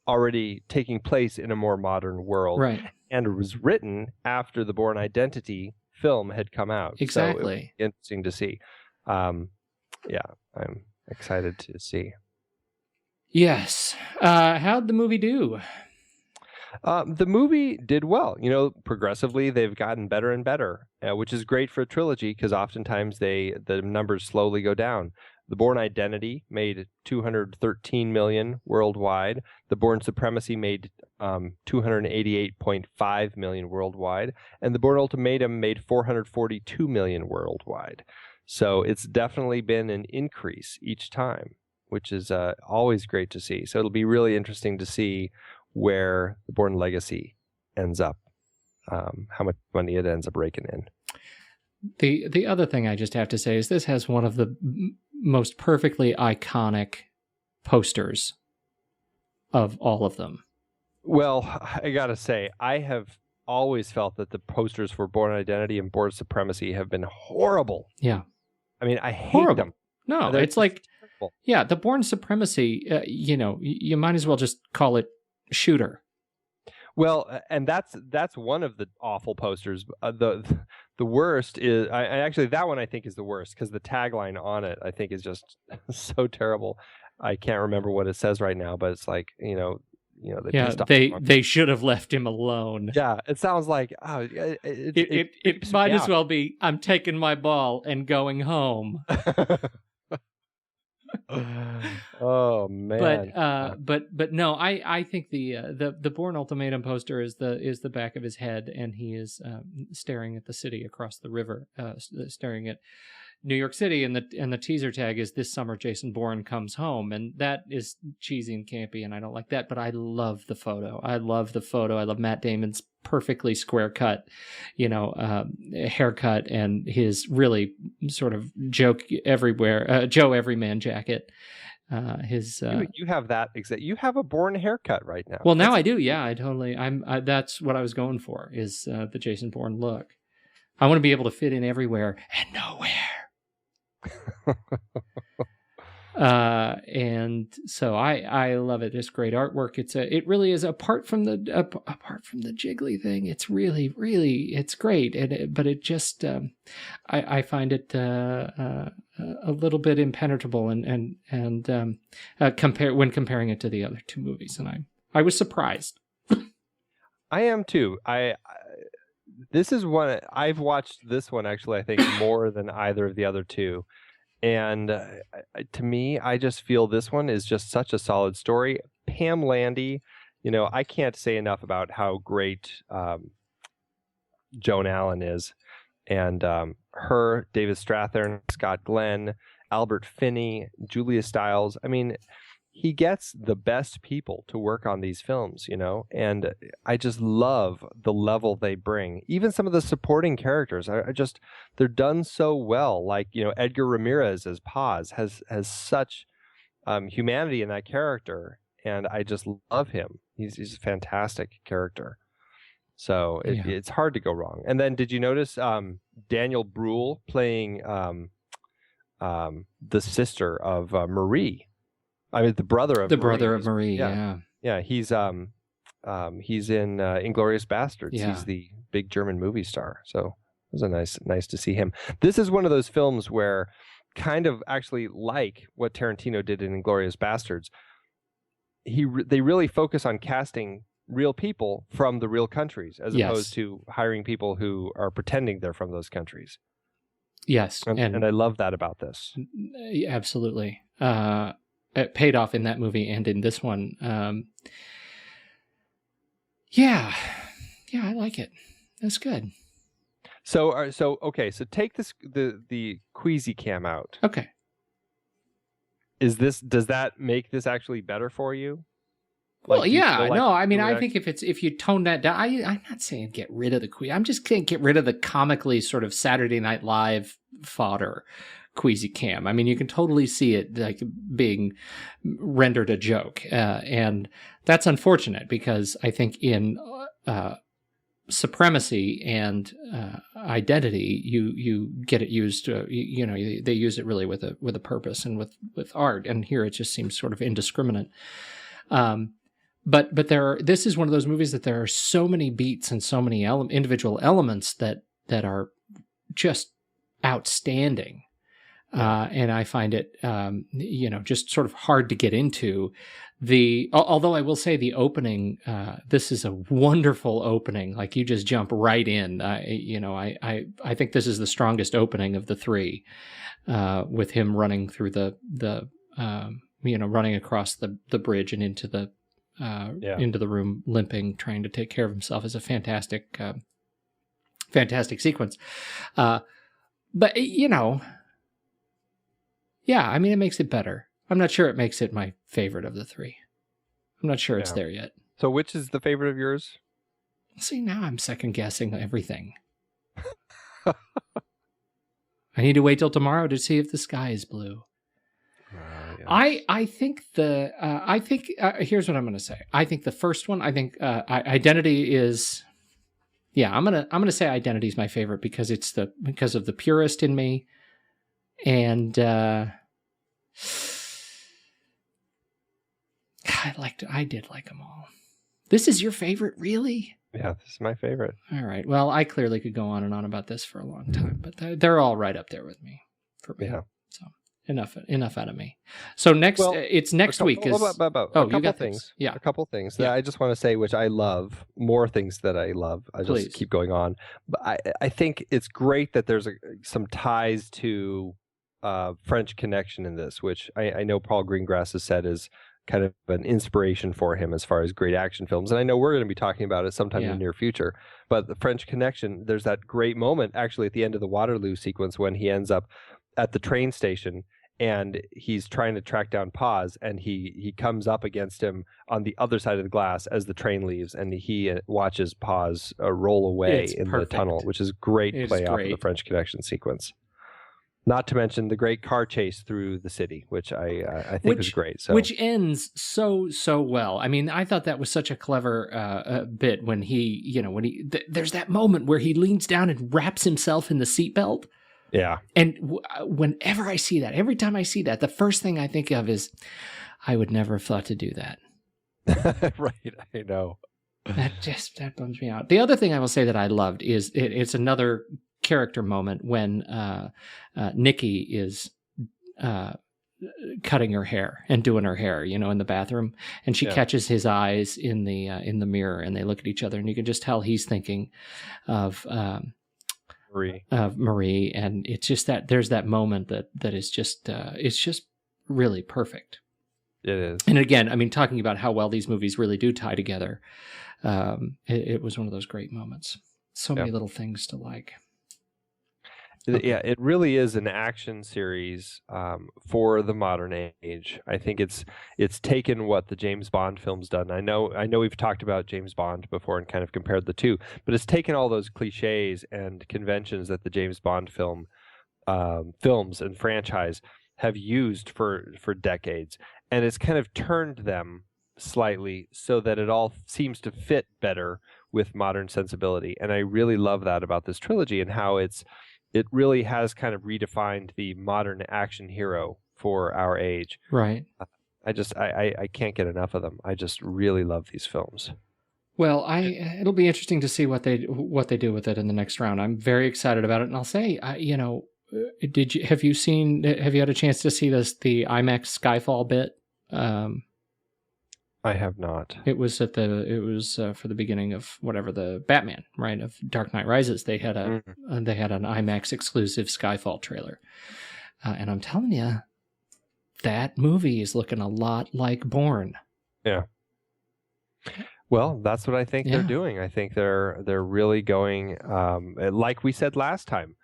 already taking place in a more modern world, right? And it was written after the Bourne Identity film had come out. Exactly. So it was interesting to see. Yeah, I'm excited to see. Yes. How'd the movie do? The movie did well. Progressively they've gotten better and better, which is great for a trilogy because oftentimes the numbers slowly go down. The Bourne Identity made $213 million worldwide. The Bourne Supremacy made $288.5 million worldwide, and the Bourne Ultimatum made $442 million worldwide. So it's definitely been an increase each time, which is always great to see. So it'll be really interesting to see where the Bourne Legacy ends up, how much money it ends up raking in. The other thing I just have to say is this has one of the most perfectly iconic posters of all of them. Well, I gotta say, I have always felt that the posters for Bourne Identity and Bourne Supremacy have been horrible. Yeah. I mean, I hate them. No, it's like, terrible. Yeah, the Bourne Supremacy, you might as well just call it Shooter. Well, and that's one of the awful posters. The worst is I actually that one I think is the worst because the tagline on it I think is just so terrible. I can't remember what it says right now, but it's like they should have left him alone. Yeah, it sounds like it might as well be I'm taking my ball and going home. Oh man! But no, I think the Bourne Ultimatum poster is the back of his head, and he is staring at the city across the river, staring at New York City, and the teaser tag is "This summer Jason Bourne comes home," and that is cheesy and campy, and I don't like that. But I love the photo. I love Matt Damon's perfectly square cut, haircut, and his really sort of Joe Everyman jacket. You have that exact. You have a Bourne haircut right now. Well, now I do. Yeah, I totally. That's what I was going for. Is the Jason Bourne look. I want to be able to fit in everywhere and nowhere. And so I love it. It's great artwork. It really is apart from the jiggly thing. It's really it's great. But it just I find it a little bit impenetrable and when comparing it to the other two movies, and I was surprised. I am too. This is one I've watched. This one actually, I think more than either of the other two. And to me, I just feel this one is just such a solid story. Pam Landy, I can't say enough about how great Joan Allen is. And her, David Strathairn, Scott Glenn, Albert Finney, Julia Stiles. I mean, he gets the best people to work on these films, and I just love the level they bring. Even some of the supporting characters, they're done so well. Like, Edgar Ramirez as Paz has such humanity in that character, and I just love him. He's a fantastic character. So it's hard to go wrong. And then did you notice Daniel Bruhl playing the sister of Marie? I mean, the brother of Marie. Yeah. He's in Inglourious Bastards. Yeah. He's the big German movie star. So it was nice to see him. This is one of those films where, kind of actually like what Tarantino did in Inglourious Bastards, they really focus on casting real people from the real countries as opposed to hiring people who are pretending they're from those countries. Yes, and I love that about this. Absolutely. It paid off in that movie and in this one. Yeah, I like it. That's good. So okay. So take the Queasy Cam out. Okay. Does that make this actually better for you? Well, I mean, I think if you tone that down, I'm not saying get rid of the Queasy. I'm just saying get rid of the comically sort of Saturday Night Live fodder queasy cam. I mean, you can totally see it like being rendered a joke, and that's unfortunate because I think in Supremacy and Identity, you get it used. They use it really with a purpose and with art, and here it just seems sort of indiscriminate. But this is one of those movies that there are so many beats and so many individual elements that are just outstanding. And I find it, just sort of hard to get into. Although I will say the opening, this is a wonderful opening. Like you just jump right in. I think this is the strongest opening of the three, with him running through running across the bridge and into the room, limping, trying to take care of himself, is a fantastic sequence. But yeah, I mean, it makes it better. I'm not sure it makes it my favorite of the three. I'm not sure it's there yet. So which is the favorite of yours? See, now I'm second guessing everything. I need to wait till tomorrow to see if the sky is blue. Yeah. I think here's what I'm going to say. I think the first one, Identity is, I'm going to say Identity is my favorite because because of the purist in me. And I did like them all. This is your favorite, really? Yeah, this is my favorite. All right. Well, I clearly could go on and on about this for a long time, but they're all right up there with me. For me. Yeah. So enough out of me. So it's next week. A couple things. Yeah, a couple things that I just want to say, which I love. More things that I love. I just keep going on. But I think it's great that there's some ties to French Connection in this, which I know Paul Greengrass has said is kind of an inspiration for him as far as great action films. And I know we're going to be talking about it sometime in the near future. But the French Connection, there's that great moment actually at the end of the Waterloo sequence when he ends up at the train station and he's trying to track down Paz, and he comes up against him on the other side of the glass as the train leaves, and he watches Paz roll away the tunnel, which is great play off of the French Connection sequence. Not to mention the great car chase through the city, which I think was great. So. Which ends so well. I mean, I thought that was such a clever bit when there's that moment where he leans down and wraps himself in the seatbelt. Yeah. And whenever I see that, every time I see that, the first thing I think of is, I would never have thought to do that. Right, I know. That bums me out. The other thing I will say that I loved is it's another character moment when Nikki is cutting her hair and doing her hair, in the bathroom, and she catches his eyes in the mirror, and they look at each other, and you can just tell he's thinking of Marie, and it's just that there's that moment that is just it's just really perfect. It is. And again, I mean, talking about how well these movies really do tie together, it was one of those great moments. So many little things to like. Yeah, it really is an action series for the modern age. I think it's taken what the James Bond film's done. I know we've talked about James Bond before and kind of compared the two, but it's taken all those cliches and conventions that the James Bond films and franchise have used for decades, and it's kind of turned them slightly so that it all seems to fit better with modern sensibility. And I really love that about this trilogy and how it really has kind of redefined the modern action hero for our age. Right. I can't get enough of them. I just really love these films. Well, it'll be interesting to see what they do with it in the next round. I'm very excited about it, and I'll say, have you had a chance to see the IMAX Skyfall bit? I have not. It was for the beginning of whatever the Batman, right, of Dark Knight Rises. They had an IMAX exclusive Skyfall trailer, and I'm telling you, that movie is looking a lot like Bourne. Yeah. Well, that's what I think they're doing. I think they're really going, like we said last time.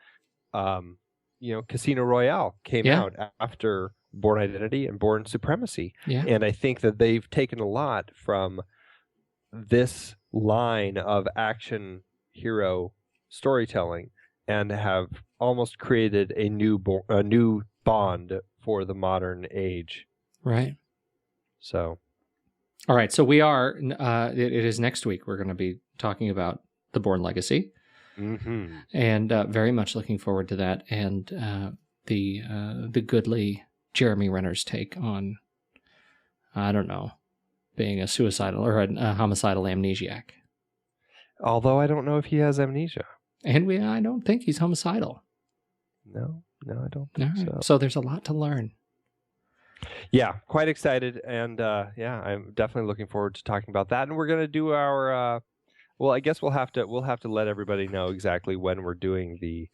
Casino Royale came out after Bourne Identity and Bourne Supremacy. Yeah. And I think that they've taken a lot from this line of action hero storytelling and have almost created a new Bond for the modern age. Right. So, all right. So we are. It is next week. We're going to be talking about the Bourne Legacy, and very much looking forward to that. And the goodly Jeremy Renner's take on, I don't know, being a suicidal or a homicidal amnesiac. Although I don't know if he has amnesia. And I don't think he's homicidal. No, I don't think so. So there's a lot to learn. Yeah, quite excited, and I'm definitely looking forward to talking about that. And we're going to do our. Well, I guess we'll have to let everybody know exactly when we're doing the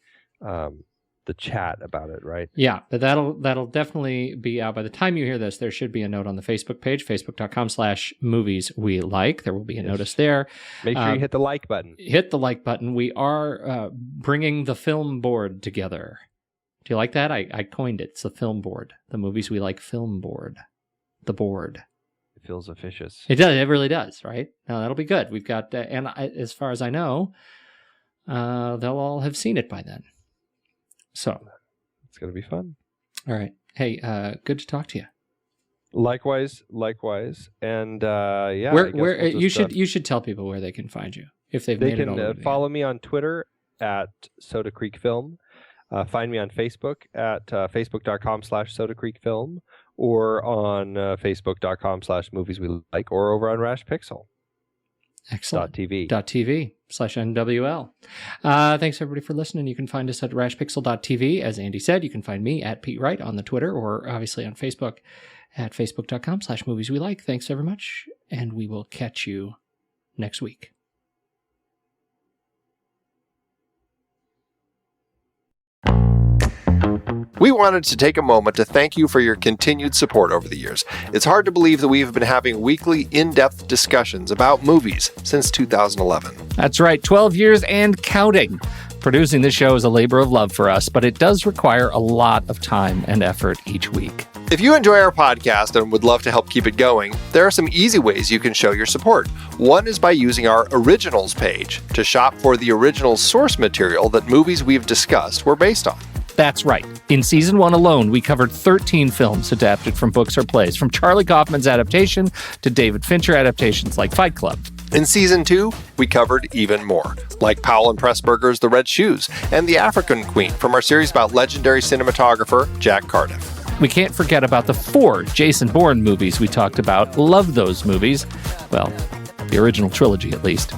chat about it, right? Yeah, but that'll definitely be out by the time you hear this. There should be a note on the Facebook page, facebook.com/movieswelike. There will be a notice there. Make sure you hit the like button. Hit the like button. We are bringing the film board together. Do you like that? I coined it. It's the film board. The Movies We Like film board. The board. It feels officious. It does. It really does, right? Now, that'll be good. We've got, as far as I know, they'll all have seen it by then. So. It's going to be fun. All right. Hey, good to talk to you. Likewise. And yeah. Where you should tell people where they can find you if they've made it all. They can follow me on Twitter at Soda Creek Film. Find me on Facebook at facebook.com/Soda Creek Film, or on facebook.com/movieswelike, or over on Rash Pixel. Excellent. .tv/NWL. Thanks everybody for listening. You can find us at rashpixel.tv. As Andy said, you can find me at Pete Wright on the Twitter, or obviously on Facebook at facebook.com/movieswelike. Thanks very much, and we will catch you next week. We wanted to take a moment to thank you for your continued support over the years. It's hard to believe that we've been having weekly, in-depth discussions about movies since 2011. That's right, 12 years and counting. Producing this show is a labor of love for us, but it does require a lot of time and effort each week. If you enjoy our podcast and would love to help keep it going, there are some easy ways you can show your support. One is by using our Originals page to shop for the original source material that movies we've discussed were based on. That's right. In Season 1 alone, we covered 13 films adapted from books or plays, from Charlie Kaufman's adaptation to David Fincher adaptations like Fight Club. In Season 2, we covered even more, like Powell and Pressburger's The Red Shoes and The African Queen from our series about legendary cinematographer Jack Cardiff. We can't forget about the 4 Jason Bourne movies we talked about. Love those movies. Well, the original trilogy, at least.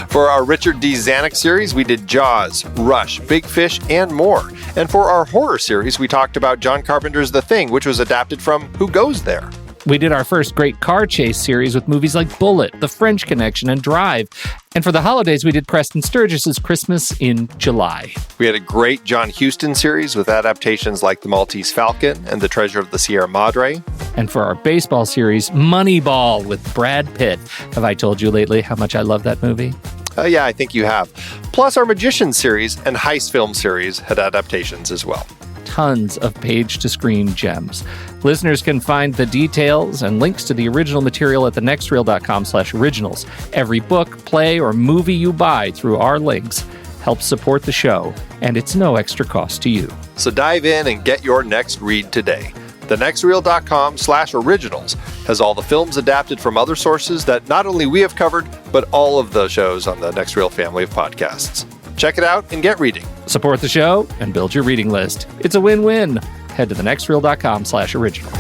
For our Richard D. Zanuck series, we did Jaws, Rush, Big Fish, and more. And for our horror series, we talked about John Carpenter's The Thing, which was adapted from Who Goes There? We did our first great car chase series with movies like Bullet, The French Connection, and Drive. And for the holidays, we did Preston Sturgis's Christmas in July. We had a great John Huston series with adaptations like The Maltese Falcon and The Treasure of the Sierra Madre. And for our baseball series, Moneyball with Brad Pitt. Have I told you lately how much I love that movie? Yeah, I think you have. Plus, our Magician series and Heist film series had adaptations as well. Tons of page-to-screen gems. Listeners can find the details and links to the original material at thenextreel.com/originals. Every book, play, or movie you buy through our links helps support the show, and it's no extra cost to you. So dive in and get your next read today. thenextreel.com/originals has all the films adapted from other sources that not only we have covered, but all of the shows on the Next Reel family of podcasts. Check it out and get reading. Support the show and build your reading list. It's a win-win. Head to thenextreel.com/originals.